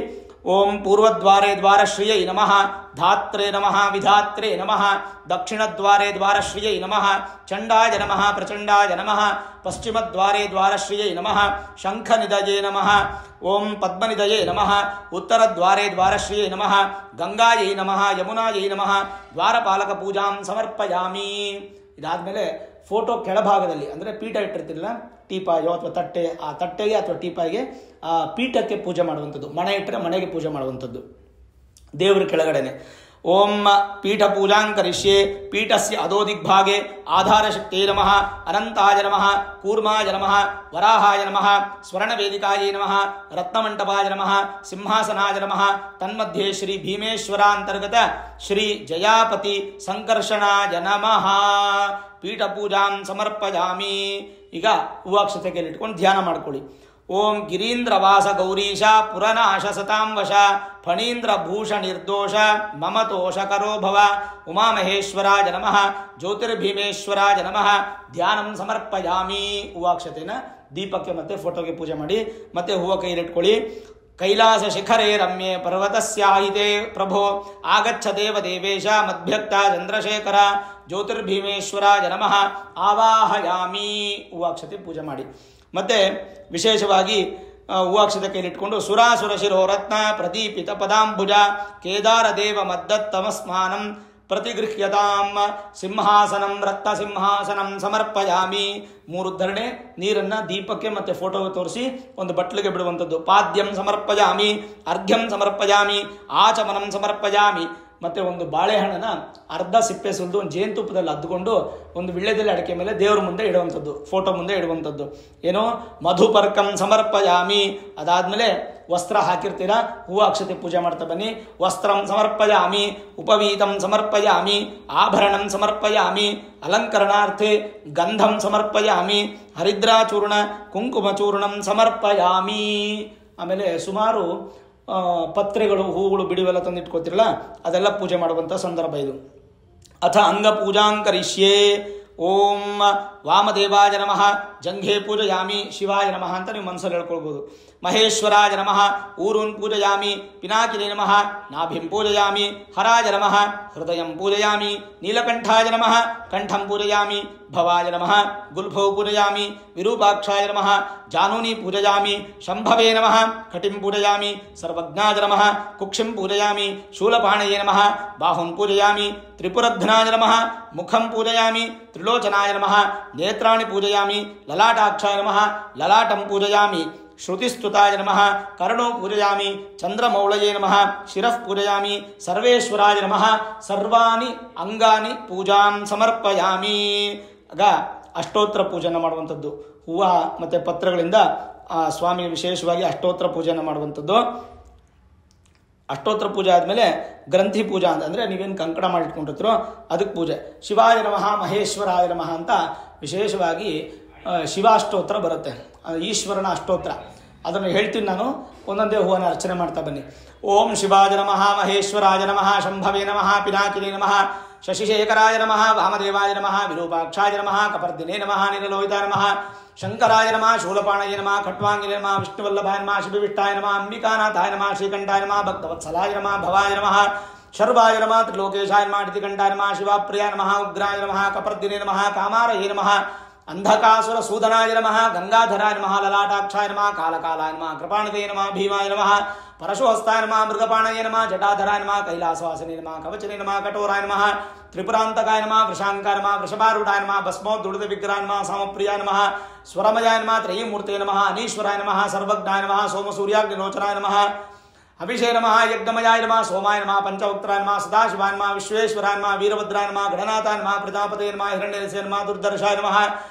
ಓಂ ಪೂರ್ವದ್ವಾರೇ ದ್ವಾರಶ್ರಿಯೈ ನಮಃ, ಧಾತ್ರೇ ನಮಃ ವಿಧಾತ್ರೇ ನಮಃ, ದಕ್ಷಿಣದ್ವಾರೇ ದ್ವಾರಶ್ರಿಯೈ ನಮಃ, ಚಂಡಾಯ ನಮಃ ಪ್ರಚಂಡಾಯ ನಮಃ, ಪಶ್ಚಿಮದ್ವಾರೇ ದ್ವಾರಶ್ರಿಯೈ ನಮಃ, ಶಂಖನಿಧಯೇ ನಮಃ, ಓಂ ಪದ್ಮನಿಧಯೇ ನಮಃ, ಉತ್ತರದ್ವಾರೇ ದ್ವಾರಶ್ರಿಯೈ ನಮಃ, ಗಂಗಾಯೈ ನಮಃ, ಯಮುನಾಯೈ ನಮಃ, ದ್ವಾರಪಾಲಕ ಪೂಜಾಂ ಸಮರ್ಪಯಾಮಿ. ಇದಾದಮೇಲೆ ಫೋಟೋ ಕೆಳಭಾಗದಲ್ಲಿ ಅಂದರೆ ಪೀಠ ಇಟ್ಟಿರ್ತಿರಲಿಲ್ಲ, ಟೀಪಾಯೋ ಅಥವಾ ತಟ್ಟೆ, ಆ ತಟ್ಟೆಗೆ ಅಥವಾ ಟೀಪಾಯಿಗೆ ಆ ಪೀಠಕ್ಕೆ ಪೂಜೆ ಮಾಡುವಂಥದ್ದು. ಮಣೆ ಇಟ್ಟರೆ ಮನೆಗೆ ಪೂಜೆ ಮಾಡುವಂಥದ್ದು, ದೇವರ ಕೆಳಗಡೆನೆ. ಓಂ ಪೀಠ ಪೂಜಾಂಕರಿಷ್ಯೆ, ಪೀಠಸ್ಯ ಅಧೋದಿಗ್ಭಾಗೆ ಆಧಾರಶಕ್ತೇ ನಮಃ, ಅನಂತಾಯ ನಮಃ, ಕೂರ್ಮಾಯ ನಮಃ, ವರಾಹಾಯ ನಮಃ, ಸ್ವರ್ಣವೇದಿಕಾಯೇ ನಮಃ, ರತ್ನಮಂಟಪಾಯ ನಮಃ, ಸಿಂಹಾಸನಾಯ ನಮಃ, ತನ್ಮಧ್ಯೆ ಶ್ರೀ ಭೀಮೇಶ್ವರಾಂತರ್ಗತ ಶ್ರೀ ಜಯಾಪತಿ ಸಂಕರ್ಷಣಾಯ ನಮಃ. ಪೀಠ ಪೂಜಾಂ ಸಮರ್ಪಯಾಮಿ. ಈಗ ಹೂವಾಕ್ಷತೆಗೆ ಇಟ್ಕೊಂಡು ಧ್ಯಾನ ಮಾಡ್ಕೊಳ್ಳಿ. ಓಂ ಗಿರೀಂದ್ರವಾಸ ಗೌರೀಶ ಪುರನಾಶ ಸತಾಂವಶ ಫಣೀಂದ್ರ ಭೂಷ ನಿರ್ದೋಷ ಮಮತೋಷ ಕರೋ ಭವ ಉಮಾಮಹೇಶ್ವರಾಯ ನಮಃ, ಜ್ಯೋತಿರ್ಭೀಮೇಶ್ವರಾಯ ನಮಃ. ಧ್ಯಾನಂ ಸಮರ್ಪಯಾಮಿ. ಹೂವಾಕ್ಷತೆನ ದೀಪಕ್ಕೆ ಮತ್ತು ಫೋಟೋಗೆ ಪೂಜೆ ಮಾಡಿ ಮತ್ತೆ ಹೂವು ಕೈಲಿಟ್ಕೊಳ್ಳಿ. ಕೈಲಾಸ ಶಿಖರೇ ರಮ್ಯೆ ಪರ್ವತಸ್ಯಾಹಿತೆ ಪ್ರಭೋ ಆಗಚ್ಛ ದೇವ ದೇವೇಶ ಮಧ್ಯಕ್ತ ಚಂದ್ರಶೇಖರ ಜ್ಯೋತಿರ್ಭೀಮೇಶ್ವರಾಯ ನಮಃ ಆವಾಹಯಾಮಿ. ಹೂವಾಕ್ಷತೆ ಪೂಜೆ ಮಾಡಿ. ಮತ್ತೆ ವಿಶೇಷವಾಗಿ ಹೂವಾಕ್ಷತೆ ಕೈಲಿಟ್ಕೊಂಡು ಸುರಾಸುರ ಶಿರೋ ರತ್ನ ಪ್ರದೀಪಿತ ಪದಾಂಬುಜ ಕೇದಾರ ದೇವ ಮದ್ದತ್ತಮಸ್ಮಾನಂ ಪ್ರತಿಗೃಹ್ಯತಾಂ ಸಿಂಹಾಸನಂ ರತ್ನ ಸಿಂಹಾಸನಂ ಸಮರ್ಪಯಾಮಿ. 3 ಧರಣೆ ನೀರನ್ನು ದೀಪಕ್ಕೆ ಮತ್ತು ಫೋಟೋಗೆ ತೋರಿಸಿ ಒಂದು ಬಟ್ಲಿಗೆ ಬಿಡುವಂಥದ್ದು. ಪಾದ್ಯಂ ಸಮರ್ಪಯಾಮಿ, ಅರ್ಘ್ಯಂ ಸಮರ್ಪಯಾಮಿ, ಆಚಮನಂ ಸಮರ್ಪಯಾಮಿ. ಮತ್ತು ಒಂದು ಬಾಳೆಹಣ್ಣನ ಅರ್ಧ ಸಿಪ್ಪೆ ಸುಲಿದು ಒಂದು ಜೇನುತುಪ್ಪದಲ್ಲಿ ಅದ್ದುಕೊಂಡು ಒಂದು ವಿಳ್ಯದಲ್ಲಿ ಅಡಿಕೆ ಮೇಲೆ ದೇವ್ರ ಮುಂದೆ ಇಡುವಂಥದ್ದು, ಫೋಟೋ ಮುಂದೆ ಇಡುವಂಥದ್ದು. ಏನೋ ಮಧುಪರ್ಕಂ ಸಮರ್ಪಯಾಮಿ. ಅದಾದಮೇಲೆ ವಸ್ತ್ರ ಹಾಕಿರ್ತೀರಾ, ಹೂವು ಅಕ್ಷತೆ ಪೂಜೆ ಮಾಡ್ತಾ ಬನ್ನಿ. ವಸ್ತ್ರಂ ಸಮರ್ಪಯಾಮಿ, ಉಪವೀತಂ ಸಮರ್ಪಯಾಮಿ, ಆಭರಣಂ ಸಮರ್ಪಯಾಮಿ, ಅಲಂಕರಣಾರ್ಥೆ ಗಂಧಂ ಸಮರ್ಪಯಾಮಿ, ಹರಿದ್ರಾಚೂರ್ಣ ಕುಂಕುಮಚೂರ್ಣಂ ಸಮರ್ಪಯಾಮಿ. ಆಮೇಲೆ ಸುಮಾರು ಪತ್ರೆಗಳು ಹೂಗಳು ಬಿಡುವೆಲ್ಲ ತಂದಿಟ್ಕೋತಿರಲ್ಲ, ಅದೆಲ್ಲ ಪೂಜೆ ಮಾಡುವಂಥ ಸಂದರ್ಭ ಇದು. ಅಥ ಅಂಗಪೂಜಾಂಕರಿಷ್ಯೆ. ಓಂ ವಾಮದೇವಾಯ ನಮಃ, ಜಂಘೆ ಪೂಜಯಾಮಿ, ಶಿವಾಯ ನಮಃ ಅಂತ ನೀವು ಮನಸ್ಸಲ್ಲಿ ಹೇಳ್ಕೊಳ್ಬೋದು. ಮಹೇಶ್ವರಾಯ ನಮಃ, ಊರೂನ್ ಪೂಜಯಾಮಿ, ಪಿನಾಕಿನೇ ನಮಃ, ನಾಭಿಂ ಪೂಜಯಾಮಿ, ಹರಾಯ ನಮಃ, ಹೃದಯಂ ಪೂಜಯಾಮಿ, ನೀಲಕಂಠಾಯ ನಮಃ, ಕಂಠಂ ಪೂಜಯಾಮಿ, ಭವಾಯ ನಮಃ, ಗುಲ್ಭೌ ಪೂಜಯಾಮಿ, ವಿರೂಪಾಕ್ಷಾಯ ನಮಃ, ಜಾನೂನಿ ಪೂಜಯಾಮಿ, ಶಂಭವೇ ನಮಃ, ಕಟಿಂ ಪೂಜಯಾಮಿ, ಸರ್ವಜ್ಞಾಯ ನಮಃ, ಕುಕ್ಷಿಂ ಪೂಜಯಾಮಿ, ಶೂಲಪಾಣಯೇ ನಮಃ, ಬಾಹುಂ ಪೂಜಯಾಮಿ, ತ್ರಿಪುರಘ್ನಾಯ ನಮಃ, ಮುಖಂ ಪೂಜಯಾಮಿ, ತ್ರಿಲೋಚನಾಯ ನಮಃ, ನೇತ್ರಾಣಿ ಪೂಜಯಾಮಿ, ಲಲಾಟಾಕ್ಷಾಯ ನಮಃ, ಲಲಾಟಂ ಪೂಜಯಾಮಿ, ಶ್ರುತಿಸ್ತುತಾಯ ನಮಃ, ಕರ್ಣೋ ಪೂಜಯಾಮಿ, ಚಂದ್ರಮೌಳಯೇ ನಮಃ, ಶಿರಃ ಪೂಜಯಾಮಿ, ಸರ್ವೇಶ್ವರಾಯ ನಮಃ, ಸರ್ವಾಣಿ ಅಂಗಾನಿ ಪೂಜಾಂ ಸಮರ್ಪಯಾಮಿ. ಆಗ ಅಷ್ಟೋತ್ತರ ಪೂಜೆಯನ್ನು ಮಾಡುವಂಥದ್ದು. ಹೂವು ಮತ್ತು ಪತ್ರಗಳಿಂದ ಸ್ವಾಮಿಗೆ ವಿಶೇಷವಾಗಿ ಅಷ್ಟೋತ್ತರ ಪೂಜೆಯನ್ನು ಮಾಡುವಂಥದ್ದು. ಅಷ್ಟೋತ್ತರ ಪೂಜೆ ಆದಮೇಲೆ ಗ್ರಂಥಿ ಪೂಜಾ ಅಂದರೆ ನೀವೇನು ಕಂಕಣ ಮಾಡಿಟ್ಕೊಂಡಿರ್ತೀರೋ ಅದಕ್ಕೆ ಪೂಜೆ. ಶಿವಾಯ ನಮಃ, ಮಹೇಶ್ವರಾಯ ನಮಃ ಅಂತ ವಿಶೇಷವಾಗಿ ಶಿವಾಷ್ಟೋತ್ರ ಬರುತ್ತೆ, ಈಶ್ವರನ ಅಷ್ಟೋತ್ರ. ಅದನ್ನು ಹೇಳ್ತೀನಿ ನಾನು, ಒಂದೊಂದೇ ಹೂವನ್ನು ಅರ್ಚನೆ ಮಾಡ್ತಾ ಬನ್ನಿ. ಓಂ ಶಿವಾಯ ನಮಃ, ಮಹೇಶ್ವರಾಯ ನಮಃ, ಶಂಭವೇ ನಮಃ, ಪಿನಾಕಿನೇ ನಮಃ, ಶಶಿಶೇಖರಾಯ ನಮಃ, ವಾಮದೇವಾಯ ನಮಃ, ವಿರೂಪಾಕ್ಷಾಯ ನಮಃ, ಕಪರ್ದಿನೇ ನಮಃ, ನೀಲಲೋಹಿತಾಯ ನಮಃ, ಶಂಕರಾಯ ನಮಃ, ಶೂಲಪಾಣಯೇ ನಮಃ, ಖಟ್ವಾಂಗಿನೇ ನಮಃ, ವಿಷ್ಣುವಲ್ಲಭಾಯ ನಮಃ, ಶಿವವಿಷ್ಟಾಯ ನಮಃ, ಅಂಬಿಕಾನಾಥಾಯ ನಮಃ, ಶ್ರೀಕಂಠಾಯ ನಮಃ, ಭಕ್ತವತ್ಸಲಾಯ ನಮಃ, ಭವಾಯ ನಮಃ, ಶರ್ವಾಯ ನಮಃ, ತ್ರಿಲೋಕೇಶಾಯ ನಮಃ, ಡಿತಿಕಂಠಾಯ ನಮಃ, ಶಿವಪ್ರಿಯಾಯ ನಮಃ, ಉಗ್ರಾಯ ನಮಃ, ಕಪರ್ದಿನೇ ನಮಃ, ಕಾಮಾರಯೇ ನಮಃ, ಅಂಧಕಾಸುರ ಸೂದನಾಯ ನಮಃ, ಗಂಗಾಧರಾಯ ನಮಃ, ಲಲಾಟಾಕ್ಷಾಯ ನಮಃ, ಕಾಲಕಾಲಾಯ ನಮಃ, ಕೃಪಾಣದೇ ನಮಃ, ಭೀಮಾಯ ನಮಃ, ಪರಶುಹಸ್ತಾಯ ನಮಃ, ಮೃಗಪಾಣಯೇ ನಮಃ, ಜಟಾಧರಾಯ ನಮಃ, ಕೈಲಾಸವಾಸನೇ ನಮಃ, ಕವಚನೇ ನಮಃ, ಕಠೋರಾಯ ನಮಃ, ತ್ರಿಪುರಾಂತಕಾಯ ನಮಃ, ವೃಷಾಂಕಾಯ ನಮಃ, ವೃಷಭಾರೂಢಾಯ ನಮಃ, ಭಸ್ಮೋದ್ದುಳಿತ ವಿಗ್ರಹಾಯ ನಮಃ, ಸಾಮಪ್ರಿಯಾಯ ನಮಃ, ಸ್ವರಮಯಾಯ ನಮಃ, ತ್ರಯೀಮೂರ್ತೇ ನಮಃ, ಅನೀಶ್ವರಾಯ ನಮಃ, ಸರ್ವಜ್ಞಾಯ ನಮಃ, ಸೋಮಸೂರ್ಯಾಗ್ನಿಲೋಚನಾಯ ನಮಃ, ಅಭಿಷೇಕ ನಮಃ, ಯಜ್ಞಮಯಾಯ ನಮಃ, ಸೋಮಾಯ ನಮಃ, ಪಂಚವಕ್ತ್ರಾಯ ನಮಃ, ಸದಾಶಿವಾಯ ನಮಃ, ವಿಶ್ವೇಶ್ವರಾಯ ನಮಃ, ವೀರಭದ್ರಾಯ ನಮಃ, ಗಣನಾಥಾಯ ನಮಃ, ಪ್ರಜಾಪತೇ ನಮಃ, ಹಿರಣ್ಯರಸೇ ನಮಃ, ದುರ್ದರ್ಶಾಯ ನಮಃ,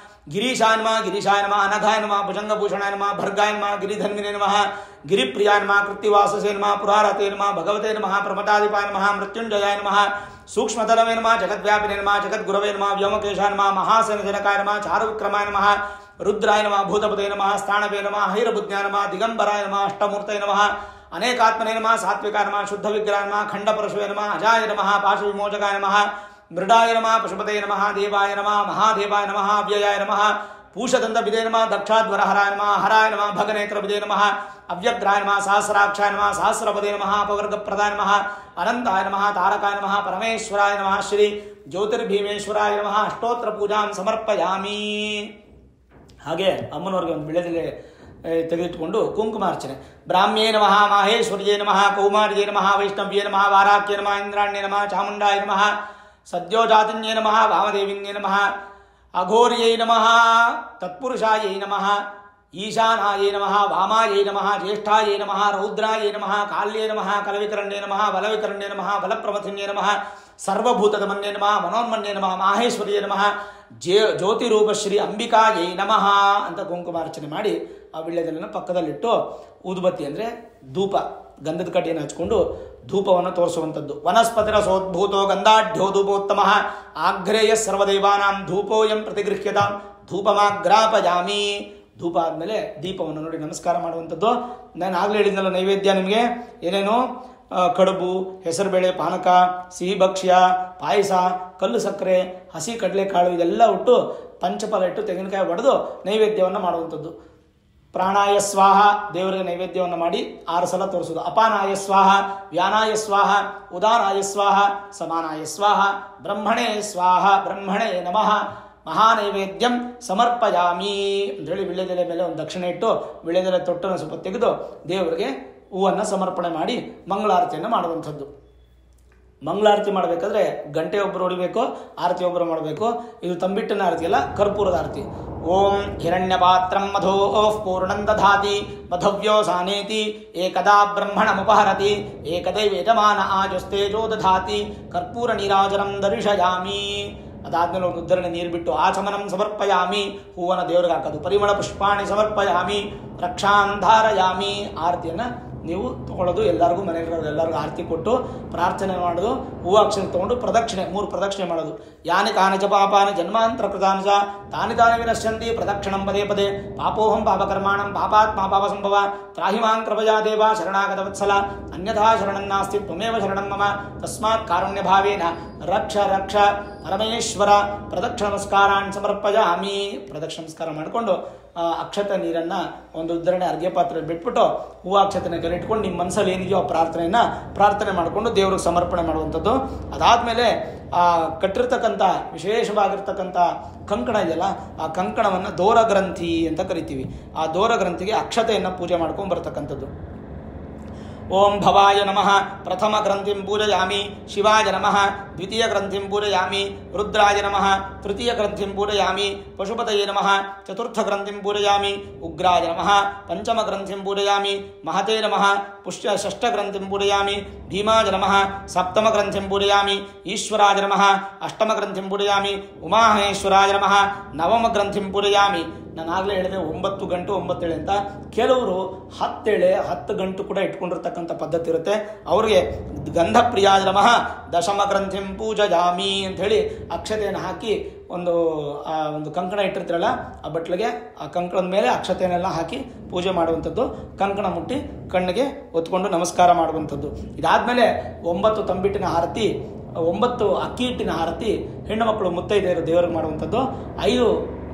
ಗಿರೀಶಾಯ ನಮಃ, ಗಿರೀಶಾಯ ನಮಃ, ಅನಘಾಯ ನಮಃ, ಭುಜಂಗಭೂಷಣಾಯ ನಮಃ, ಭರ್ಗಾಯ ನಮಃ, ಗಿರಿಧನ್ವಿನೇ ನಮಃ, ಗಿರಿಪ್ರಿಯಾಯ ನಮಃ, ಕೃತ್ತಿವಾಸಸೇ ನಮಃ, ಪುರಾರತೆ ನಮಃ, ಭಗವತೆ ನಮಃ, ಪ್ರಮದಾಧಿಪಾಯ ನಮಃ, ಮೃತ್ಯುಂಜಯಾಯ ನಮಃ, ಸೂಕ್ಷ್ಮತರವೇ ನಮಃ, ಜಗದ್ವ್ಯಾಪಿನೇ ನಮಃ, ಜಗದ್ಗುರವೇ ನಮಃ, ವ್ಯೋಮಕೇಶಾಯ ನಮಃ, ಮಹಾಸೇನಜನಕಾಯ ನಮಃ, ಚಾರುವಿಕ್ರಮಾಯ ನಮಃ, ರುದ್ರಾಯ ನಮಃ, ಭೂತಪದೇ ನಮಃ, ಸ್ಥಾಣವೇ ನಮಃ, ಹೈರಬುದ್ಧ್ಯಾಯ ನಮಃ, ದಿಗಂಬರಾಯ ನಮಃ, ಅಷ್ಟಮೂರ್ತೈ ನಮಃ, ಅನೇಕಾತ್ಮನೇ ನಮಃ, ಸಾತ್ವಿಕಾಯ ನಮಃ, ಶುದ್ಧ ವಿಗ್ರಹಾಯ ನಮಃ, ಖಂಡಪರಶುವೇ ನಮಃ, ಅಜಾಯ ನಮಃ, ಪಾಶವಿಮೋಚಕಾಯ ನಮಃ, ಮೃಡಾಯ ನಮಃ, ಪಶುಪತೇ ನಮಃ, ದೇವಾಯ ನಮಃ, ಮಹಾದೇವಾಯ ನಮಃ, ಅವ್ಯಯಾಯ ನಮಃ, ಪೂಷದಂತಬಿದೇ ನಮಃ, ದಕ್ಷಾಧ್ವರಹರಾಯ ನಮಃ, ಹರಾಯ ನಮಃ, ಭಗನೇತ್ರಬಿದೇ ನಮಃ, ಅವ್ಯಗ್ರಾಯ ನಮಃ, ಸಹಸ್ರಾಕ್ಷಾಯ ನಮಃ, ಸಹಸ್ರಪದೇ ನಮಃ, ಅಪವರ್ಗಪ್ರದಾಯ ನಮಃ, ಅನಂತಾಯ ನಮಃ, ತಾರಕಾಯ ನಮಃ, ಪರಮೇಶ್ವರಾಯ ನಮಃ, ಶ್ರೀ ಜ್ಯೋತಿರ್ಭೀಮೇಶ್ವರಾಯ ನಮಃ, ಅಷ್ಟೋತ್ರ ಪೂಜಾಂ ಸಮರ್ಪಯಾಮಿ. ಹಾಗೆ ಅಮ್ಮನವ್ರಿಗೆ ಒಂದು ವಿಳೆದೆಲೆ ತೆಗೆದಿಟ್ಟುಕೊಂಡು ಕುಂಕುಮಾರ್ಚನೆ. ಬ್ರಾಹ್ಮ್ಯೇ ನಮಃ, ಮಾಹೇಶ್ವರ್ಯೇ ನಮಃ, ಕೌಮಾರ್ಯೇ ನಮಃ, ವೈಷ್ಣವ್ಯೇ ನಮಃ, ವಾರಾಕ್ಯೇ ನಮಃ, ಇಂದ್ರಾಣ್ಯೇ ನಮಃ, ಚಾಮುಂಡಾಯ ನಮಃ, ಸದ್ಯೋಜಾತಿನ್ಯೇ ನಮಃ, ವಾಮದೇವಿನ್ಯೇ ನಮಃ, ಅಘೋರ್ಯೈ ನಮಃ, ತತ್ಪುರುಷಾಯೈ ನಮಃ, ಈಶಾನಾಯೇ ನಮಃ, ವಾಮಾಯೈ ನಮಃ, ಜ್ಯೇಷ್ಠಾಯೈ ನಮಃ, ರೌದ್ರಾಯೈ ನಮಃ, ಕಾಲ್ಯೇ ನಮಃ, ಕಲವಿಕರಣ್ಯೇ ನಮಃ, ಬಲವಿಕರಣ್ಯೇ ನಮಃ, ಬಲಪ್ರಮಥಿನ್ಯೇ ನಮಃ, ಸರ್ವಭೂತದಮನ್ಯೇ ನಮಃ, ಮನೋನ್ಮನ್ಯೇ ನಮಃ, ಮಾಹೇಶ್ವರ್ಯೇ ನಮಃ, ಜ್ಯೋತಿರೂಪ ಶ್ರೀ ಅಂಬಿಕಾಯೈ ನಮಃ ಅಂತ ಕುಂಕುಮಾರ್ಚನೆ ಮಾಡಿ ಆ ವಿಳ್ಯದೆಲೆಯನ್ನು ಪಕ್ಕದಲ್ಲಿಟ್ಟು ಊದುಬತ್ತಿ ಅಂದರೆ ಧೂಪ, ಗಂಧದ ಕಡ್ಡಿಯನ್ನು ಹಚ್ಕೊಂಡು ಧೂಪವನ್ನು ತೋರಿಸುವಂಥದ್ದು. ವನಸ್ಪತಿರ ಸೋದ್ಭೂತೋ ಗಂಧಾಢ್ಯೋ ಧೂಪೋತ್ತಮ ಆಗ್ರೇಯ ಸರ್ವದೇವಾನಾಂ ಧೂಪೋಯಂ ಪ್ರತಿಗೃಹ್ಯತಾಂ ಧೂಪಮಾಗ್ರಾಪಯಾಮಿ. ಧೂಪ ಆದಮೇಲೆ ದೀಪವನ್ನು ನೋಡಿ ನಮಸ್ಕಾರ ಮಾಡುವಂಥದ್ದು. ನಾನು ಆಗಲೇ ಹೇಳಿದ್ನಲ್ಲ ನೈವೇದ್ಯ ನಿಮಗೆ ಏನೇನು ಕಡುಬು, ಹೆಸರುಬೇಳೆ, ಪಾನಕ, ಸಿಹಿ ಭಕ್ಷ್ಯ, ಪಾಯಸ, ಕಲ್ಲು ಸಕ್ಕರೆ, ಹಸಿ ಕಡಲೆಕಾಳು ಇದೆಲ್ಲ ಉಟ್ಟು ಪಂಚಫಲ ಇಟ್ಟು ತೆಂಗಿನಕಾಯಿ ಒಡೆದು ನೈವೇದ್ಯವನ್ನು ಮಾಡುವಂಥದ್ದು. ಪ್ರಾಣಾಯ ಸ್ವಾಹ ದೇವರಿಗೆ ನೈವೇದ್ಯವನ್ನು ಮಾಡಿ 6 ಸಲ ತೋರಿಸೋದು. ಅಪಾನಾಯ ಸ್ವಾಹ, ವ್ಯಾನಾಯ ಸ್ವಾಹ, ಉದಾನಾಯ ಸ್ವಾಹ, ಸಮಾನಾಯ ಸ್ವಾಹ, ಬ್ರಹ್ಮಣೇ ಸ್ವಾಹ, ಬ್ರಹ್ಮಣೇ ನಮಃ, ಮಹಾನೈವೇದ್ಯಂ ಸಮರ್ಪಯಾಮಿ ಅಂತೇಳಿ ವಿಳ್ಯದೆಲೆ ಮೇಲೆ ಒಂದು ದಕ್ಷಿಣೆ ಇಟ್ಟು ವಿಳ್ಯದೆಲೆ ತೊಟ್ಟನ್ನು ಸ್ವಲ್ಪ ತೆಗೆದು ದೇವರಿಗೆ ಹೂವನ್ನು ಸಮರ್ಪಣೆ ಮಾಡಿ ಮಂಗಳಾರತಿಯನ್ನು ಮಾಡುವಂಥದ್ದು. ಮಂಗಳಾರತಿ ಮಾಡಬೇಕಾದ್ರೆ ಗಂಟೆ ಒಬ್ಬರು ಹೊಡಿಬೇಕು, ಆರತಿ ಒಬ್ಬರು ಮಾಡಬೇಕು. ಇದು ತಂಬಿಟ್ಟಿನ ಆರತಿ ಅಲ್ಲ, ಕರ್ಪೂರದ ಆರತಿ. ಓಂ ಹಿರಣ್ಯ ಪಾತ್ರಂ ಮಧೋಃ ಪೂರ್ಣಂ ದಧಾತಿ ಮಧವ್ಯೋ ಸಾನೇತಿ ಏಕದಾ ಬ್ರಹ್ಮಣಮುಪಹರತಿ ಏಕದೈವ ಯಜಮಾನ ಆಜಸ್ತೇಜೋ ದಧಾತಿ ಕರ್ಪೂರ ನೀರಾಜನಂ ದರ್ಶಯಾಮಿ. ಅದಾದ್ಮೇಲೆ ಒಂದು ಉದ್ಧರಣೆ ನೀರು ಬಿಟ್ಟು ಆಚಮನಂ ಸಮರ್ಪಯಾಮಿ, ಹೂವನ್ನು ದೇವರಿಗೆ ಹಾಕೋದು. ಪರಿಮಳ ಪುಷ್ಪಾಣಿ ಸಮರ್ಪಯಾಮಿ, ರಕ್ಷಾಂಧಾರಯಾಮಿ. ಆರತಿಯನ್ನು ನೀವು ತಗೊಳ್ಳೋದು, ಎಲ್ಲರಿಗೂ ಮನೆಯಲ್ಲಿರೋದು ಎಲ್ಲರಿಗೂ ಆರತಿ ಕೊಟ್ಟು ಪ್ರಾರ್ಥನೆ ಮಾಡೋದು. ಹೂವು ಅಕ್ಷರ ತೊಗೊಂಡು ಪ್ರದಕ್ಷಿಣೆ 3 ಪ್ರದಕ್ಷಿಣೆ ಮಾಡೋದು. ಯಾನಿ ಕಾನಿಚ ಪಾಪಾನಿ ಜನ್ಮಾಂತರ ಕೃತಾನಿ ಚ ತಾನಿ ತಾನಿ ವಿನಶ್ಯಂತಿ ಪ್ರದಕ್ಷಿಣಂ ಪದೇ ಪದೇ ಪಾಪೋಹಂ ಪಾಪಕರ್ಮಾಣಂ ಪಾಪಾತ್ಮ ಪಾಪ ಸಂಭವ ತ್ರಾಹಿ ಮಾಂ ಕೃಪಯಾ ದೇವ ಶರಣಾಗತ ವತ್ಸಲ ಅನ್ಯಥಾ ಶರಣಂ ನಾಸ್ತಿ ತ್ವಮೇವ ಶರಣಂ ಮಮ ತಸ್ಮಾತ್ ಕಾರುಣ್ಯ ಭಾವೇನ ರಕ್ಷ ರಕ್ಷ ಪರಮೇಶ್ವರ. ಪ್ರದಕ್ಷಿಣ ನಮಸ್ಕಾರಾನ್ ಸಮರ್ಪಯಾಮಿ. ಪ್ರದಕ್ಷಿಣ ನಮಸ್ಕಾರ ಮಾಡಿಕೊಂಡು ಅಕ್ಷತೆ ನೀರನ್ನು ಒಂದು ಉದ್ಧರಣೆ ಅರ್ಘ್ಯ ಪಾತ್ರೆ ಬಿಟ್ಬಿಟ್ಟು ಹೂವು ಅಕ್ಷತೆನ ಕಲಿಟ್ಕೊಂಡು ನಿಮ್ಮ ಮನಸ್ಸಲ್ಲಿ ಏನಿದೆಯೋ ಆ ಪ್ರಾರ್ಥನೆ ಮಾಡಿಕೊಂಡು ದೇವ್ರಿಗೆ ಸಮರ್ಪಣೆ ಮಾಡುವಂಥದ್ದು. ಅದಾದಮೇಲೆ ಆ ಕಟ್ಟಿರ್ತಕ್ಕಂಥ ವಿಶೇಷವಾಗಿರ್ತಕ್ಕಂಥ ಕಂಕಣ ಇದೆಯಲ್ಲ, ಆ ಕಂಕಣವನ್ನು ದೋರಗ್ರಂಥಿ ಅಂತ ಕರಿತೀವಿ. ಆ ದೋರಗ್ರಂಥಿಗೆ ಅಕ್ಷತೆಯನ್ನು ಪೂಜೆ ಮಾಡ್ಕೊಂಡು ಬರ್ತಕ್ಕಂಥದ್ದು. ಓಂ ಭವಾಯ ನಮಃ ಪ್ರಥಮ ಗ್ರಂಥಿಂ ಪೂಜಯಾಮಿ, ಶಿವಾಯ ನಮಃ ದ್ವಿತೀಯ ಗ್ರಂಥಿಂ ಪೂಜಯಾಮಿ, ರುದ್ರಾಯ ನಮಃ ತೃತೀಯ ಗ್ರಂಥಿಂ ಪೂಜಯಾಮಿ, ಪಶುಪತಯೇ ನಮಃ ಚತುರ್ಥ ಗ್ರಂಥಿಂ ಪೂಜಯಾಮಿ, ಉಗ್ರಾಯ ನಮಃ ಪಂಚಮ ಗ್ರಂಥಿಂ ಪೂಜಯಾಮಿ, ಮಹತೆ ನಮಃ ಷಷ್ಠ ಗ್ರಂಥಿಂ ಪೂಜಯಾಮಿ, ಭೀಮಾಯ ನಮಃ ಸಪ್ತಮ ಗ್ರಂಥಿಂ ಪೂಜಯಾಮಿ, ಈಶ್ವರಾಯ ನಮಃ ಅಷ್ಟಮ ಗ್ರಂಥಿಂ ಪೂಜಯಾಮಿ, ಉಮಾಮಹೇಶ್ವರಾಯ ನಮಃ ನವಮ ಗ್ರಂಥಿಂ ಪೂಜಯಾಮಿ. ನಾನು ಆಗಲೇ ಹೇಳಿದೆ 9 ಗಂಟು 9 ಎಳೆ ಅಂತ. ಕೆಲವರು 10 ಎಳೆ 10 ಗಂಟು ಕೂಡ ಇಟ್ಕೊಂಡಿರ್ತಕ್ಕಂಥ ಪದ್ಧತಿ ಇರುತ್ತೆ. ಅವ್ರಿಗೆ ಗಂಧಪ್ರಿಯಾಯ ನಮಃ ದಶಮ ಗ್ರಂಥಿಂ ಪೂಜಯಾಮಿ ಅಂಥೇಳಿ ಅಕ್ಷತೆಯನ್ನು ಹಾಕಿ ಒಂದು ಕಂಕಣ ಇಟ್ಟಿರ್ತೀರಲ್ಲ, ಆ ಬಟ್ಲಿಗೆ ಆ ಕಂಕಣದ ಮೇಲೆ ಅಕ್ಷತೆಯನ್ನೆಲ್ಲ ಹಾಕಿ ಪೂಜೆ ಮಾಡುವಂಥದ್ದು, ಕಂಕಣ ಮುಟ್ಟಿ ಕಣ್ಣಿಗೆ ಹೊತ್ಕೊಂಡು ನಮಸ್ಕಾರ ಮಾಡುವಂಥದ್ದು. ಇದಾದಮೇಲೆ 9 ತಂಬಿಟ್ಟಿನ ಆರತಿ, 9 ಅಕ್ಕಿ ಹಿಟ್ಟಿನ ಆರತಿ ಹೆಣ್ಣು ಮಕ್ಕಳು ಮುತ್ತೈದೆಯರು ದೇವರಿಗೆ ಮಾಡುವಂಥದ್ದು. 5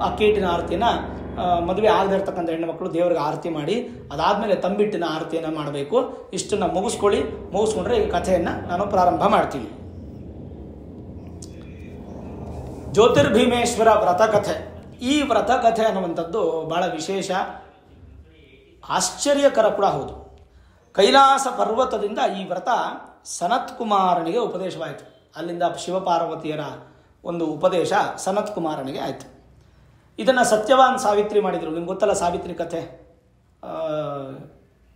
ಅಕ್ಕಿ ಹಿಟ್ಟಿನ ಆರತಿನ ಮದುವೆ ಆಗದೆ ಇರ್ತಕ್ಕಂಥ ಹೆಣ್ಣು ಮಕ್ಕಳು ದೇವರಿಗೆ ಆರತಿ ಮಾಡಿ, ಅದಾದಮೇಲೆ ತಂಬಿಟ್ಟಿನ ಆರತಿಯನ್ನು ಮಾಡಬೇಕು. ಇಷ್ಟನ್ನು ಮುಗಿಸ್ಕೊಂಡ್ರೆ ಈ ಕಥೆಯನ್ನು ನಾನು ಪ್ರಾರಂಭ ಮಾಡ್ತೀನಿ. ಜ್ಯೋತಿರ್ಭೀಮೇಶ್ವರ ವ್ರತಕಥೆ. ಈ ವ್ರತಕಥೆ ಅನ್ನುವಂಥದ್ದು ಬಹಳ ವಿಶೇಷ, ಆಶ್ಚರ್ಯಕರ ಕೂಡ ಹೌದು. ಕೈಲಾಸ ಪರ್ವತದಿಂದ ಈ ವ್ರತ ಸನತ್ ಕುಮಾರನಿಗೆ ಉಪದೇಶವಾಯಿತು. ಅಲ್ಲಿಂದ ಶಿವಪಾರ್ವತಿಯರ ಒಂದು ಉಪದೇಶ ಸನತ್ ಕುಮಾರನಿಗೆ ಆಯಿತು. ಇದನ್ನು ಸತ್ಯವಾನ್ ಸಾವಿತ್ರಿ ಮಾಡಿದರು. ನಿಮ್ಗೆ ಗೊತ್ತಲ್ಲ ಸಾವಿತ್ರಿ ಕಥೆ.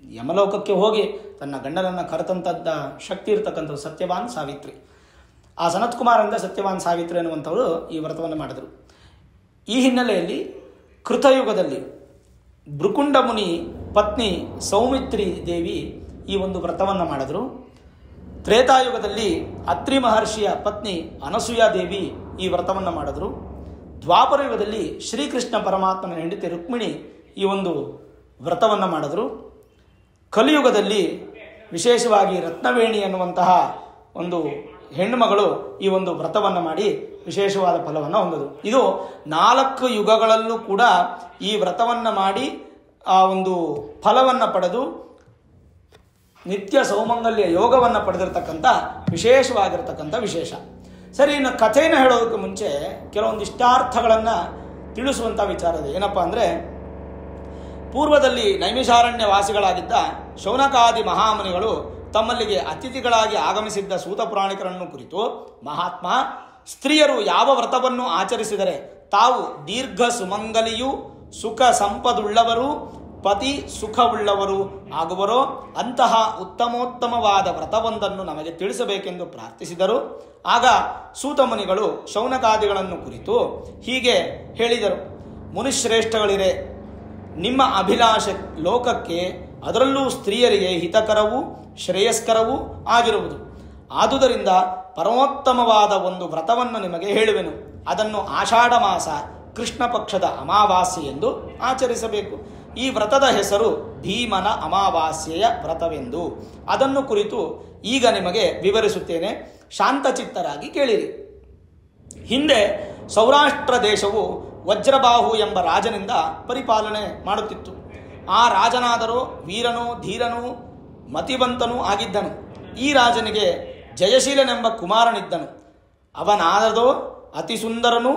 ಯಮಲೋಕಕ್ಕೆ ಹೋಗಿ ತನ್ನ ಗಂಡನನ್ನು ಕರೆತಂಥದ್ದ ಶಕ್ತಿ ಇರ್ತಕ್ಕಂಥದ್ದು ಸತ್ಯವಾನ್ ಸಾವಿತ್ರಿ. ಆ ಸನತ್ ಕುಮಾರನಿಂದ ಸತ್ಯವಾನ್ ಸಾವಿತ್ರಿ ಅನ್ನುವಂಥವರು ಈ ವ್ರತವನ್ನು ಮಾಡಿದರು. ಈ ಹಿನ್ನೆಲೆಯಲ್ಲಿ ಕೃತಯುಗದಲ್ಲಿ ಭೃಕುಂಡ ಮುನಿ ಪತ್ನಿ ಸೌಮಿತ್ರಿ ದೇವಿ ಈ ಒಂದು ವ್ರತವನ್ನು ಮಾಡಿದ್ರು. ತ್ರೇತಾಯುಗದಲ್ಲಿ ಅತ್ರಿ ಮಹರ್ಷಿಯ ಪತ್ನಿ ಅನಸೂಯ ದೇವಿ ಈ ವ್ರತವನ್ನು ಮಾಡಿದ್ರು. ದ್ವಾಪರ ಯುಗದಲ್ಲಿ ಶ್ರೀಕೃಷ್ಣ ಪರಮಾತ್ಮನ ಹೆಂಡತಿ ರುಕ್ಮಿಣಿ ಈ ಒಂದು ವ್ರತವನ್ನು ಮಾಡಿದ್ರು. ಕಲಿಯುಗದಲ್ಲಿ ವಿಶೇಷವಾಗಿ ರತ್ನವೇಣಿ ಅನ್ನುವಂತಹ ಒಂದು ಹೆಣ್ಣುಮಗಳು ಈ ಒಂದು ವ್ರತವನ್ನು ಮಾಡಿ ವಿಶೇಷವಾದ ಫಲವನ್ನು ಹೊಂದದು. ಇದು 4 ಯುಗಗಳಲ್ಲೂ ಕೂಡ ಈ ವ್ರತವನ್ನು ಮಾಡಿ ಆ ಒಂದು ಫಲವನ್ನು ಪಡೆದು ನಿತ್ಯ ಸೌಮಂಗಲ್ಯ ಯೋಗವನ್ನು ಪಡೆದಿರ್ತಕ್ಕಂಥ ವಿಶೇಷವಾಗಿರ್ತಕ್ಕಂಥ ವಿಶೇಷ. ಸರಿ, ಇನ್ನು ಕಥೆಯನ್ನು ಹೇಳೋದಕ್ಕೆ ಮುಂಚೆ ಕೆಲವೊಂದು ಇಷ್ಟಾರ್ಥಗಳನ್ನು ತಿಳಿಸುವಂಥ ವಿಚಾರ ಇದೆ. ಏನಪ್ಪ ಅಂದರೆ, ಪೂರ್ವದಲ್ಲಿ ನೈಮಿಷಾರಣ್ಯ ವಾಸಿಗಳಾಗಿದ್ದ ಶೌನಕಾದಿ ಮಹಾಮುನಿಗಳು ತಮ್ಮಲ್ಲಿಗೆ ಅತಿಥಿಗಳಾಗಿ ಆಗಮಿಸಿದ್ದ ಸೂತ ಪುರಾಣಿಕರನ್ನು ಕುರಿತು ಮಹಾತ್ಮ, ಸ್ತ್ರೀಯರು ಯಾವ ವ್ರತವನ್ನು ಆಚರಿಸಿದರೆ ತಾವು ದೀರ್ಘ ಸುಮಂಗಲಿಯೂ ಸುಖ ಸಂಪದುಳ್ಳವರು ಪತಿ ಸುಖವುಳ್ಳವರು ಆಗುವರೋ ಅಂತಹ ಉತ್ತಮೋತ್ತಮವಾದ ವ್ರತವೊಂದನ್ನು ನಮಗೆ ತಿಳಿಸಬೇಕೆಂದು ಪ್ರಾರ್ಥಿಸಿದರು. ಆಗ ಸೂತ ಮುನಿಗಳು ಶೌನಕಾದಿಗಳನ್ನು ಕುರಿತು ಹೀಗೆ ಹೇಳಿದರು: ಮುನಿಶ್ರೇಷ್ಠಗಳಿರೆ, ನಿಮ್ಮ ಅಭಿಲಾಷ ಲೋಕಕ್ಕೆ, ಅದರಲ್ಲೂ ಸ್ತ್ರೀಯರಿಗೆ ಹಿತಕರವೂ ಶ್ರೇಯಸ್ಕರವೂ ಆಗಿರುವುದು. ಆದುದರಿಂದ ಪರಮೋತ್ತಮವಾದ ಒಂದು ವ್ರತವನ್ನು ನಿಮಗೆ ಹೇಳುವೆನು. ಅದನ್ನು ಆಷಾಢ ಮಾಸ ಕೃಷ್ಣ ಪಕ್ಷದ ಅಮಾವಾಸ್ಯೆ ಎಂದು ಆಚರಿಸಬೇಕು. ಈ ವ್ರತದ ಹೆಸರು ಭೀಮನ ಅಮಾವಾಸ್ಯೆಯ ವ್ರತವೆಂದು. ಅದನ್ನು ಕುರಿತು ಈಗ ನಿಮಗೆ ವಿವರಿಸುತ್ತೇನೆ, ಶಾಂತಚಿತ್ತರಾಗಿ ಕೇಳಿರಿ. ಹಿಂದೆ ಸೌರಾಷ್ಟ್ರ ದೇಶವು ವಜ್ರಬಾಹು ಎಂಬ ರಾಜನಿಂದ ಪರಿಪಾಲನೆ ಮಾಡುತ್ತಿತ್ತು. ಆ ರಾಜನಾದರೂ ವೀರನೂ ಧೀರನೂ ಮತಿವಂತನೂ ಆಗಿದ್ದನು. ಈ ರಾಜನಿಗೆ ಜಯಶೀಲನೆಂಬ ಕುಮಾರನಿದ್ದನು. ಅವನಾದರೋ ಅತಿ ಸುಂದರನೂ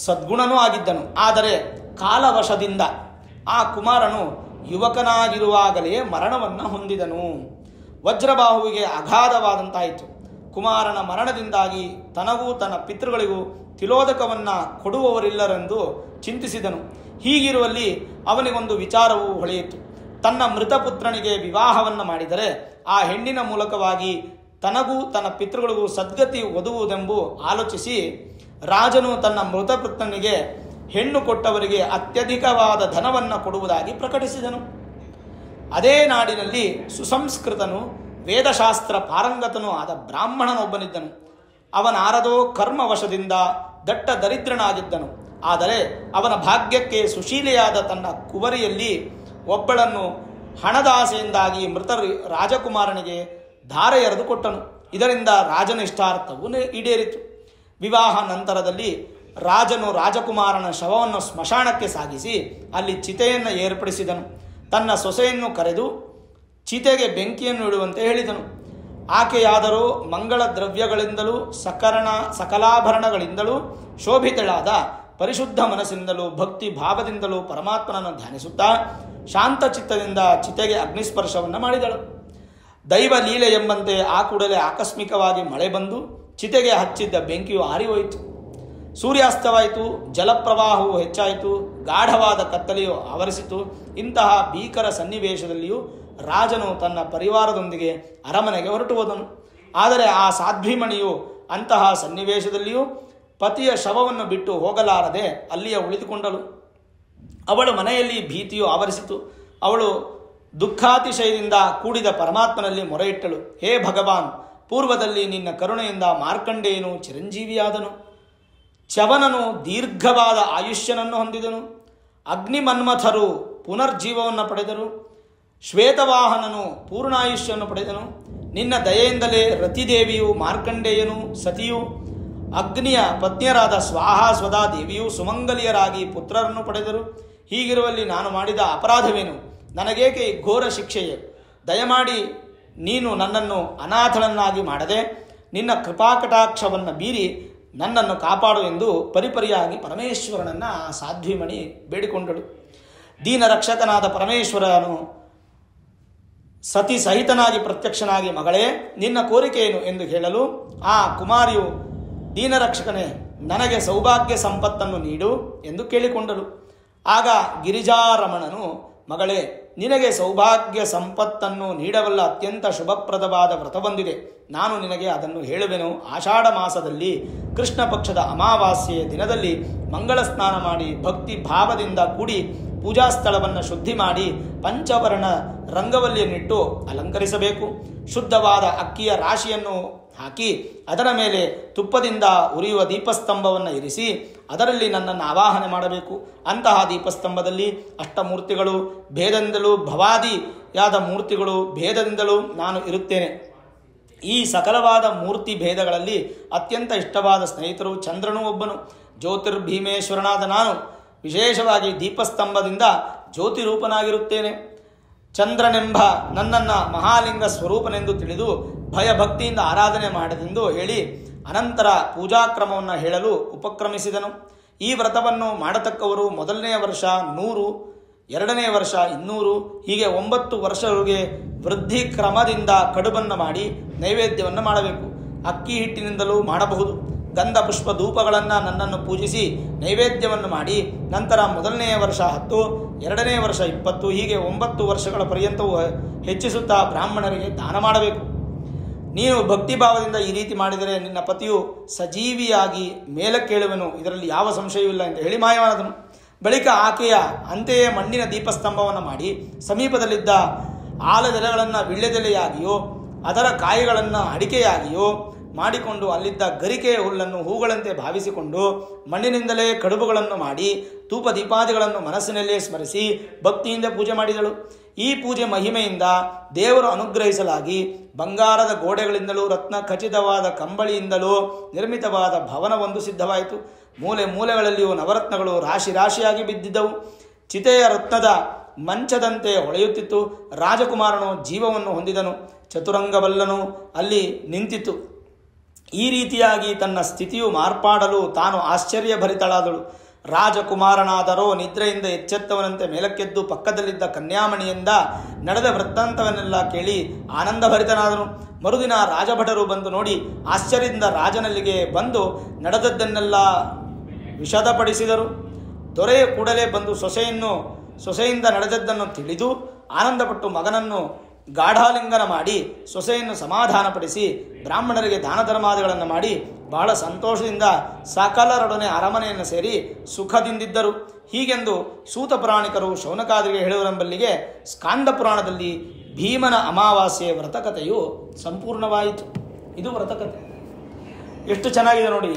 ಸದ್ಗುಣನೂ ಆಗಿದ್ದನು. ಆದರೆ ಕಾಲವಶದಿಂದ ಆ ಕುಮಾರನು ಯುವಕನಾಗಿರುವಾಗಲೇ ಮರಣವನ್ನು ಹೊಂದಿದನು. ವಜ್ರಬಾಹುವಿಗೆ ಅಗಾಧವಾದಂತಾಯಿತು. ಕುಮಾರನ ಮರಣದಿಂದಾಗಿ ತನಗೂ ತನ್ನ ಪಿತೃಗಳಿಗೂ ತಿಲೋದಕವನ್ನು ಕೊಡುವವರಿಲ್ಲರೆಂದು ಚಿಂತಿಸಿದನು. ಹೀಗಿರುವಲ್ಲಿ ಅವನಿಗೊಂದು ವಿಚಾರವು ಹೊಳೆಯಿತು. ತನ್ನ ಮೃತಪುತ್ರನಿಗೆ ವಿವಾಹವನ್ನು ಮಾಡಿದರೆ ಆ ಹೆಣ್ಣಿನ ಮೂಲಕವಾಗಿ ತನಗೂ ತನ್ನ ಪಿತೃಗಳಿಗೂ ಸದ್ಗತಿ ಒದಗುವುದೆಂಬು ಆಲೋಚಿಸಿ ರಾಜನು ತನ್ನ ಮೃತಪುತ್ರನಿಗೆ ಹೆಣ್ಣು ಕೊಟ್ಟವರಿಗೆ ಅತ್ಯಧಿಕವಾದ ಧನವನ್ನು ಕೊಡುವುದಾಗಿ ಪ್ರಕಟಿಸಿದನು. ಅದೇ ನಾಡಿನಲ್ಲಿ ಸುಸಂಸ್ಕೃತನು ವೇದಶಾಸ್ತ್ರ ಪಾರಂಗತನೂ ಆದ ಬ್ರಾಹ್ಮಣನೊಬ್ಬನಿದ್ದನು. ಅವನಾರದೋ ಕರ್ಮವಶದಿಂದ ದಟ್ಟ ದರಿದ್ರನಾಗಿದ್ದನು. ಆದರೆ ಅವನ ಭಾಗ್ಯಕ್ಕೆ ಸುಶೀಲೆಯಾದ ತನ್ನ ಕುವರಿಯಲ್ಲಿ ಒಬ್ಬಳನ್ನು ಹಣದಾಸೆಯಿಂದಾಗಿ ಮೃತ ರಾಜಕುಮಾರನಿಗೆ ಧಾರೆ ಎರೆದು ಕೊಟ್ಟನು. ಇದರಿಂದ ರಾಜನ ಇಷ್ಟಾರ್ಥವು ಈಡೇರಿತು. ವಿವಾಹ ನಂತರದಲ್ಲಿ ರಾಜನು ರಾಜಕುಮಾರನ ಶವವನ್ನು ಸ್ಮಶಾನಕ್ಕೆ ಸಾಗಿಸಿ ಅಲ್ಲಿ ಚಿತೆಯನ್ನು ಏರ್ಪಡಿಸಿದನು. ತನ್ನ ಸೊಸೆಯನ್ನು ಕರೆದು ಚಿತೆಗೆ ಬೆಂಕಿಯನ್ನು ಇಡುವಂತೆ ಹೇಳಿದನು. ಆಕೆಯಾದರೂ ಮಂಗಳ ದ್ರವ್ಯಗಳಿಂದಲೂ ಸಕಲಾಭರಣಗಳಿಂದಲೂ ಶೋಭಿತಳಾದ ಪರಿಶುದ್ಧ ಮನಸ್ಸಿನಿಂದಲೂ ಭಕ್ತಿ ಭಾವದಿಂದಲೂ ಪರಮಾತ್ಮನನ್ನು ಧ್ಯಾನಿಸುತ್ತಾ ಶಾಂತಚಿತ್ತದಿಂದ ಚಿತೆಗೆ ಅಗ್ನಿಸ್ಪರ್ಶವನ್ನು ಮಾಡಿದಳು. ದೈವ ಲೀಲೆ ಎಂಬಂತೆ ಆ ಕೂಡಲೇ ಆಕಸ್ಮಿಕವಾಗಿ ಮಳೆ ಬಂದು ಚಿತೆಗೆ ಹಚ್ಚಿದ್ದ ಬೆಂಕಿಯು ಆರಿಹೋಯಿತು. ಸೂರ್ಯಾಸ್ತವಾಯಿತು. ಜಲಪ್ರವಾಹವು ಹೆಚ್ಚಾಯಿತು. ಗಾಢವಾದ ಕತ್ತಲೆಯು ಆವರಿಸಿತು. ಇಂತಹ ಭೀಕರ ಸನ್ನಿವೇಶದಲ್ಲಿಯೂ ರಾಜನು ತನ್ನ ಪರಿವಾರದೊಂದಿಗೆ ಅರಮನೆಗೆ ಹೊರಟು ಹೋದನು. ಆದರೆ ಆ ಸಾಧ್ವಿಮಣಿಯು ಅಂತಹ ಸನ್ನಿವೇಶದಲ್ಲಿಯೂ ಪತಿಯ ಶವವನ್ನು ಬಿಟ್ಟು ಹೋಗಲಾರದೆ ಅಲ್ಲಿಯೇ ಉಳಿದುಕೊಂಡಳು. ಅವಳ ಮನೆಯಲ್ಲಿ ಭೀತಿಯು ಆವರಿಸಿತು. ಅವಳು ದುಃಖಾತಿಶಯದಿಂದ ಕೂಡಿದ ಪರಮಾತ್ಮನಲ್ಲಿ ಮೊರೆಯಿಟ್ಟಳು. ಹೇ ಭಗವಾನ್, ಪೂರ್ವದಲ್ಲಿ ನಿನ್ನ ಕರುಣೆಯಿಂದ ಮಾರ್ಕಂಡೇಯನು ಚಿರಂಜೀವಿಯಾದನು. ಚ್ಯವನನು ದೀರ್ಘವಾದ ಆಯುಷ್ಯನನ್ನು ಹೊಂದಿದನು. ಅಗ್ನಿಮನ್ಮಥರು ಪುನರ್ಜೀವವನ್ನು ಪಡೆದರು. ಶ್ವೇತವಾಹನನು ಪೂರ್ಣಾಯುಷ್ಯವನ್ನು ಪಡೆದನು. ನಿನ್ನ ದಯೆಯಿಂದಲೇ ರತಿದೇವಿಯು, ಮಾರ್ಕಂಡೇಯನು, ಸತಿಯು, ಅಗ್ನಿಯ ಪತ್ನಿಯರಾದ ಸ್ವಾಹ ಸ್ವದಾ ದೇವಿಯು ಸುಮಂಗಲಿಯರಾಗಿ ಪುತ್ರರನ್ನು ಪಡೆದರು. ಹೀಗಿರುವಲ್ಲಿ ನಾನು ಮಾಡಿದ ಅಪರಾಧವೇನು? ನನಗೇಕೆ ಈ ಘೋರ ಶಿಕ್ಷೆಯೇ? ದಯಮಾಡಿ ನೀನು ನನ್ನನ್ನು ಅನಾಥಳನ್ನಾಗಿ ಮಾಡದೆ ನಿನ್ನ ಕೃಪಾಕಟಾಕ್ಷವನ್ನು ಬೀರಿ ನನ್ನನ್ನು ಕಾಪಾಡು ಎಂದು ಪರಿಪರಿಯಾಗಿ ಪರಮೇಶ್ವರನನ್ನು ಸಾಧ್ವಿಮಣಿ ಬೇಡಿಕೊಂಡಳು. ದೀನ ರಕ್ಷಕನಾದ ಪರಮೇಶ್ವರನು ಸತಿ ಸಹಿತನಾಗಿ ಪ್ರತ್ಯಕ್ಷನಾಗಿ, ಮಗಳೇ ನಿನ್ನ ಕೋರಿಕೆಯೇನು ಎಂದು ಹೇಳಲು, ಆ ಕುಮಾರಿಯು, ದೀನರಕ್ಷಕನೇ ನನಗೆ ಸೌಭಾಗ್ಯ ಸಂಪತ್ತನ್ನು ನೀಡು ಎಂದು ಕೇಳಿಕೊಂಡಳು. ಆಗ ಗಿರಿಜಾರಮಣನು, ಮಗಳೇ ನಿನಗೆ ಸೌಭಾಗ್ಯ ಸಂಪತ್ತನ್ನು ನೀಡವಲ್ಲ ಅತ್ಯಂತ ಶುಭಪ್ರದವಾದ ವ್ರತವೊಂದಿದೆ. ನಾನು ನಿನಗೆ ಅದನ್ನು ಹೇಳುವೆನು. ಆಷಾಢ ಮಾಸದಲ್ಲಿ ಕೃಷ್ಣ ಪಕ್ಷದ ಅಮಾವಾಸ್ಯೆಯ ದಿನದಲ್ಲಿ ಮಂಗಳ ಸ್ನಾನ ಮಾಡಿ ಭಕ್ತಿ ಭಾವದಿಂದ ಕೂಡಿ ಪೂಜಾ ಸ್ಥಳವನ್ನು ಶುದ್ಧಿ ಮಾಡಿ ಪಂಚವರ್ಣ ರಂಗವಲ್ಲಿಯನ್ನಿಟ್ಟು ಅಲಂಕರಿಸಬೇಕು. ಶುದ್ಧವಾದ ಅಕ್ಕಿಯ ರಾಶಿಯನ್ನು ಹಾಕಿ ಅದರ ಮೇಲೆ ತುಪ್ಪದಿಂದ ಉರಿಯುವ ದೀಪಸ್ತಂಭವನ್ನು ಇರಿಸಿ ಅದರಲ್ಲಿ ನನ್ನನ್ನು ಆವಾಹನೆ ಮಾಡಬೇಕು. ಅಂತಹ ದೀಪಸ್ತಂಭದಲ್ಲಿ ಅಷ್ಟಮೂರ್ತಿಗಳು ಭೇದದಿಂದಲೂ, ಭವಾದಿಯಾದ ಮೂರ್ತಿಗಳು ಭೇದದಿಂದಲೂ ನಾನು ಇರುತ್ತೇನೆ. ಈ ಸಕಲವಾದ ಮೂರ್ತಿ ಭೇದಗಳಲ್ಲಿ ಅತ್ಯಂತ ಇಷ್ಟವಾದ ಸ್ನೇಹಿತರು ಚಂದ್ರನೂ ಒಬ್ಬನು. ಜ್ಯೋತಿರ್ಭೀಮೇಶ್ವರನಾದ ನಾನು ವಿಶೇಷವಾಗಿ ದೀಪಸ್ತಂಭದಿಂದ ಜ್ಯೋತಿರೂಪನಾಗಿರುತ್ತೇನೆ. ಚಂದ್ರನೆಂಬ ನನ್ನನ್ನು ಮಹಾಲಿಂಗ ಸ್ವರೂಪನೆಂದು ತಿಳಿದು ಭಯಭಕ್ತಿಯಿಂದ ಆರಾಧನೆ ಮಾಡದೆಂದು ಹೇಳಿ ಅನಂತರ ಪೂಜಾಕ್ರಮವನ್ನು ಹೇಳಲು ಉಪಕ್ರಮಿಸಿದನು. ಈ ವ್ರತವನ್ನು ಮಾಡತಕ್ಕವರು ಮೊದಲನೆಯ ವರ್ಷ 100, ಎರಡನೇ ವರ್ಷ 200, ಹೀಗೆ 9 ವರ್ಷಗಳಿಗೆ ವೃದ್ಧಿ ಕ್ರಮದಿಂದ ಕಡುಬನ್ನು ಮಾಡಿ ನೈವೇದ್ಯವನ್ನು ಮಾಡಬೇಕು. ಅಕ್ಕಿ ಹಿಟ್ಟಿನಿಂದಲೂ ಮಾಡಬಹುದು. ಗಂಧ ಪುಷ್ಪ ಧೂಪಗಳನ್ನು ನನ್ನನ್ನು ಪೂಜಿಸಿ ನೈವೇದ್ಯವನ್ನು ಮಾಡಿ ನಂತರ ಮೊದಲನೆಯ ವರ್ಷ 10, ಎರಡನೇ ವರ್ಷ 20, ಹೀಗೆ 9 ವರ್ಷಗಳ ಪರ್ಯಂತವೂ ಹೆಚ್ಚಿಸುತ್ತಾ ಬ್ರಾಹ್ಮಣರಿಗೆ ದಾನ ಮಾಡಬೇಕು. ನೀನು ಭಕ್ತಿಭಾವದಿಂದ ಈ ರೀತಿ ಮಾಡಿದರೆ ನಿನ್ನ ಪತಿಯು ಸಜೀವಿಯಾಗಿ ಮೇಲಕ್ಕೇಳುವನು, ಇದರಲ್ಲಿ ಯಾವ ಸಂಶಯವಿಲ್ಲ ಎಂದು ಹೇಳಿ ಮಾಯವಾದನು. ಬಳಿಕ ಆಕೆಯ ಅಂತೆಯೇ ಮಣ್ಣಿನ ದೀಪಸ್ತಂಭವನ್ನು ಮಾಡಿ ಸಮೀಪದಲ್ಲಿದ್ದ ಆಲದೆಲೆಗಳನ್ನು ವಿಳ್ಳೆದೆಲೆಯಾಗಿಯೋ ಅದರ ಕಾಯಿಗಳನ್ನು ಅಡಿಕೆಯಾಗಿಯೋ ಮಾಡಿಕೊಂಡು ಅಲ್ಲಿದ್ದ ಗರಿಕೆಯ ಹುಲ್ಲನ್ನು ಹೂಗಳಂತೆ ಭಾವಿಸಿಕೊಂಡು ಮಣ್ಣಿನಿಂದಲೇ ಕಡುಬುಗಳನ್ನು ಮಾಡಿ ಧೂಪ ದೀಪಾದಿಗಳನ್ನು ಮನಸ್ಸಿನಲ್ಲೇ ಸ್ಮರಿಸಿ ಭಕ್ತಿಯಿಂದ ಪೂಜೆ ಮಾಡಿದಳು. ಈ ಪೂಜೆ ಮಹಿಮೆಯಿಂದ ದೇವರು ಅನುಗ್ರಹಿಸಲಾಗಿ ಬಂಗಾರದ ಗೋಡೆಗಳಿಂದಲೂ ರತ್ನ ಖಚಿತವಾದ ಕಂಬಳಿಯಿಂದಲೂ ನಿರ್ಮಿತವಾದ ಭವನವೊಂದು ಸಿದ್ಧವಾಯಿತು. ಮೂಲೆ ಮೂಲೆಗಳಲ್ಲಿಯೂ ನವರತ್ನಗಳು ರಾಶಿ ರಾಶಿಯಾಗಿ ಬಿದ್ದಿದ್ದವು. ಚಿತೆಯ ರತ್ನದ ಮಂಚದಂತೆ ಹೊಳೆಯುತ್ತಿತ್ತು. ರಾಜಕುಮಾರನು ಜೀವವನ್ನು ಹೊಂದಿದನು. ಚತುರಂಗಬಲ್ಲನು ಅಲ್ಲಿ ನಿಂತಿತು. ಈ ರೀತಿಯಾಗಿ ತನ್ನ ಸ್ಥಿತಿಯು ಮಾರ್ಪಾಡಲು ತಾನು ಆಶ್ಚರ್ಯಭರಿತಳಾದಳು. ರಾಜಕುಮಾರನಾದರೋ ನಿದ್ರೆಯಿಂದ ಎಚ್ಚೆತ್ತವನಂತೆ ಮೇಲಕ್ಕೆದ್ದು ಪಕ್ಕದಲ್ಲಿದ್ದ ಕನ್ಯಾಮಣಿಯಿಂದ ನಡೆದ ವೃತ್ತಾಂತವನ್ನೆಲ್ಲ ಕೇಳಿ ಆನಂದಭರಿತನಾದನು. ಮರುದಿನ ರಾಜಭಟರು ಬಂದು ನೋಡಿ ಆಶ್ಚರ್ಯದಿಂದ ರಾಜನಲ್ಲಿಗೆ ಬಂದು ನಡೆದದ್ದನ್ನೆಲ್ಲ ವಿಷದಪಡಿಸಿದರು. ದೊರೆಯ ಕೂಡಲೇ ಬಂದು ಸೊಸೆಯಿಂದ ನಡೆದದ್ದನ್ನು ತಿಳಿದು ಆನಂದಪಟ್ಟು ಮಗನನ್ನು ಗಾಢಾಲಿಂಗನ ಮಾಡಿ ಸೊಸೆಯನ್ನು ಸಮಾಧಾನಪಡಿಸಿ ಬ್ರಾಹ್ಮಣರಿಗೆ ದಾನ ಧರ್ಮಾದಿಗಳನ್ನು ಮಾಡಿ ಬಹಳ ಸಂತೋಷದಿಂದ ಸಕಲರೊಡನೆ ಅರಮನೆಯನ್ನು ಸೇರಿ ಸುಖದಿಂದಿದ್ದರು. ಹೀಗೆಂದು ಸೂತ ಪುರಾಣಿಕರು ಶೌನಕಾದಿಗೆ ಹೇಳುವರೆಂಬಲ್ಲಿಗೆ ಸ್ಕಾಂದ ಪುರಾಣದಲ್ಲಿ ಭೀಮನ ಅಮಾವಾಸ್ಯೆಯ ವ್ರತಕಥೆಯು ಸಂಪೂರ್ಣವಾಯಿತು. ಇದು ವ್ರತಕಥೆ. ಎಷ್ಟು ಚೆನ್ನಾಗಿದೆ ನೋಡಿ.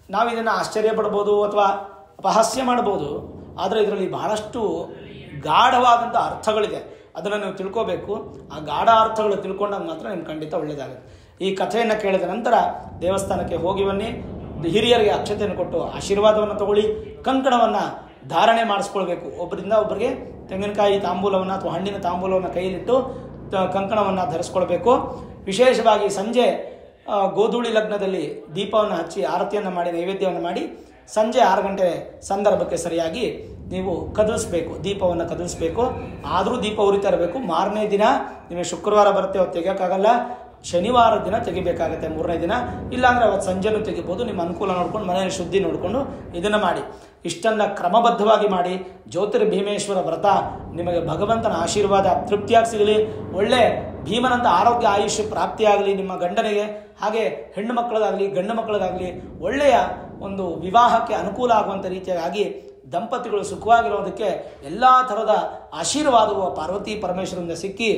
ನಾವು ಇದನ್ನು ಆಶ್ಚರ್ಯ ಪಡ್ಬೋದು ಅಥವಾ ಅಪಹಾಸ್ಯ ಮಾಡ್ಬೋದು, ಆದರೆ ಇದರಲ್ಲಿ ಬಹಳಷ್ಟು ಗಾಢವಾದಂಥ ಅರ್ಥಗಳಿದೆ. ಅದನ್ನು ನೀವು ತಿಳ್ಕೋಬೇಕು. ಆ ಗಾಢ ಅರ್ಥಗಳು ತಿಳ್ಕೊಂಡಾಗ ಮಾತ್ರ ನಿಮ್ಗೆ ಖಂಡಿತ ಒಳ್ಳೆಯದಾಗುತ್ತೆ. ಈ ಕಥೆಯನ್ನು ಕೇಳಿದ ನಂತರ ದೇವಸ್ಥಾನಕ್ಕೆ ಹೋಗಿ ಬನ್ನಿ, ಹಿರಿಯರಿಗೆ ಅಕ್ಷತೆಯನ್ನು ಕೊಟ್ಟು ಆಶೀರ್ವಾದವನ್ನು ತಗೊಳ್ಳಿ, ಕಂಕಣವನ್ನು ಧಾರಣೆ ಮಾಡಿಸ್ಕೊಳ್ಬೇಕು. ಒಬ್ಬರಿಂದ ಒಬ್ಬರಿಗೆ ತೆಂಗಿನಕಾಯಿ ತಾಂಬೂಲವನ್ನು ಅಥವಾ ಹಣ್ಣಿನ ತಾಂಬೂಲವನ್ನು ಕೈಯಲ್ಲಿಟ್ಟು ಕಂಕಣವನ್ನು ಧರಿಸ್ಕೊಳ್ಬೇಕು. ವಿಶೇಷವಾಗಿ ಸಂಜೆ ಗೋಧೂಳಿ ಲಗ್ನದಲ್ಲಿ ದೀಪವನ್ನು ಹಚ್ಚಿ ಆರತಿಯನ್ನು ಮಾಡಿ ನೈವೇದ್ಯವನ್ನು ಮಾಡಿ ಸಂಜೆ 6 ಗಂಟೆ ಸಂದರ್ಭಕ್ಕೆ ಸರಿಯಾಗಿ ನೀವು ಕದಲಿಸ್ಬೇಕು, ದೀಪವನ್ನು ಕದಲಿಸ್ಬೇಕು. ಆದರೂ ದೀಪ ಉರಿತಾ ಇರಬೇಕು. ಮಾರನೇ ದಿನ ನಿಮಗೆ ಶುಕ್ರವಾರ ಬರುತ್ತೆ, ಅವತ್ತು ತೆಗಿಯೋಕ್ಕಾಗಲ್ಲ. ಶನಿವಾರ ದಿನ ತೆಗಿಬೇಕಾಗತ್ತೆ, 3ನೇ ದಿನ. ಇಲ್ಲಾಂದರೆ ಅವತ್ತು ಸಂಜೆನೂ ತೆಗಿಬೋದು. ನಿಮ್ಮ ಅನುಕೂಲ ನೋಡ್ಕೊಂಡು ಮನೆಯಲ್ಲಿ ಶುದ್ಧಿ ನೋಡಿಕೊಂಡು ಇದನ್ನು ಮಾಡಿ. ಇಷ್ಟನ್ನು ಕ್ರಮಬದ್ಧವಾಗಿ ಮಾಡಿ. ಜ್ಯೋತಿರ್ಭೀಮೇಶ್ವರ ವ್ರತ ನಿಮಗೆ ಭಗವಂತನ ಆಶೀರ್ವಾದ ತೃಪ್ತಿಯಾಗಿ ಸಿಗಲಿ. ಒಳ್ಳೆ ಭೀಮನಂತ ಆರೋಗ್ಯ ಆಯುಷ್ಯ ಪ್ರಾಪ್ತಿಯಾಗಲಿ ನಿಮ್ಮ ಗಂಡನಿಗೆ. ಹಾಗೆ ಹೆಣ್ಣು ಮಕ್ಕಳಿಗಾಗಲಿ ಗಂಡು ಮಕ್ಕಳಿಗಾಗಲಿ ಒಳ್ಳೆಯ ಒಂದು ವಿವಾಹಕ್ಕೆ ಅನುಕೂಲ ಆಗುವಂಥ ರೀತಿಯಾಗಿ ದಂಪತಿಗಳು ಸುಖವಾಗಿರೋದಕ್ಕೆ ಎಲ್ಲ ಥರದ ಆಶೀರ್ವಾದವು ಪಾರ್ವತಿ ಪರಮೇಶ್ವರರಿಂದ ಸಿಕ್ಕಿ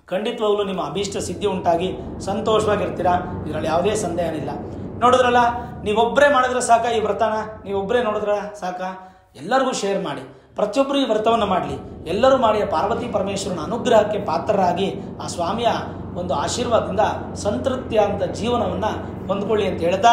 ಖಂಡಿತವಾಗಲೂ ನಿಮ್ಮ ಅಭೀಷ್ಟ ಸಿದ್ಧಿ ಉಂಟಾಗಿ ಸಂತೋಷವಾಗಿರ್ತೀರಾ. ಇದರಲ್ಲಿ ಯಾವುದೇ ಸಂದೇಹನಿಲ್ಲ. ನೋಡಿದ್ರಲ್ಲ, ನೀವೊಬ್ಬರೇ ಮಾಡಿದ್ರೆ ಸಾಕ ಈ ವ್ರತನ? ನೀವೊಬ್ಬರೇ ನೋಡಿದ್ರ ಸಾಕ? ಎಲ್ಲರಿಗೂ ಶೇರ್ ಮಾಡಿ, ಪ್ರತಿಯೊಬ್ಬರು ಈ ವ್ರತವನ್ನು ಮಾಡಲಿ. ಎಲ್ಲರೂ ಮಾಡಿ ಪಾರ್ವತಿ ಪರಮೇಶ್ವರನ ಅನುಗ್ರಹಕ್ಕೆ ಪಾತ್ರರಾಗಿ ಆ ಸ್ವಾಮಿಯ ಒಂದು ಆಶೀರ್ವಾದದಿಂದ ಸಂತೃಪ್ತಿಯ ಅಂತ ಜೀವನವನ್ನು ಹೊಂದ್ಕೊಳ್ಳಿ ಅಂತ ಹೇಳ್ತಾ,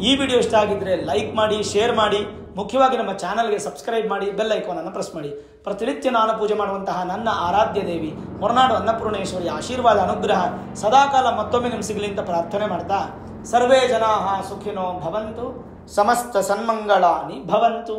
ಈ ವಿಡಿಯೋ ಇಷ್ಟ ಆಗಿದ್ರೆ ಲೈಕ್ ಮಾಡಿ, ಶೇರ್ ಮಾಡಿ, ಮುಖ್ಯವಾಗಿ ನಮ್ಮ ಚಾನಲ್ಗೆ ಸಬ್ಸ್ಕ್ರೈಬ್ ಮಾಡಿ, ಬೆಲ್ ಐಕಾನನ್ನು ಪ್ರೆಸ್ ಮಾಡಿ. ಪ್ರತಿನಿತ್ಯ ನಾನು ಪೂಜೆ ಮಾಡುವಂತಹ ನನ್ನ ಆರಾಧ್ಯ ದೇವಿ ಹೊರನಾಡು ಅನ್ನಪೂರ್ಣೇಶ್ವರಿ ಆಶೀರ್ವಾದ ಅನುಗ್ರಹ ಸದಾಕಾಲ ಮತ್ತೊಮ್ಮೆ ನಿಮ್ಗೆ ಸಿಗಲಿ ಅಂತ ಪ್ರಾರ್ಥನೆ ಮಾಡ್ತಾ, ಸರ್ವೇ ಜನಾಃ ಸುಖಿನೋ ಭವಂತು, ಸಮಸ್ತ ಸನ್ಮಂಗಳಾನಿ ಭವಂತು.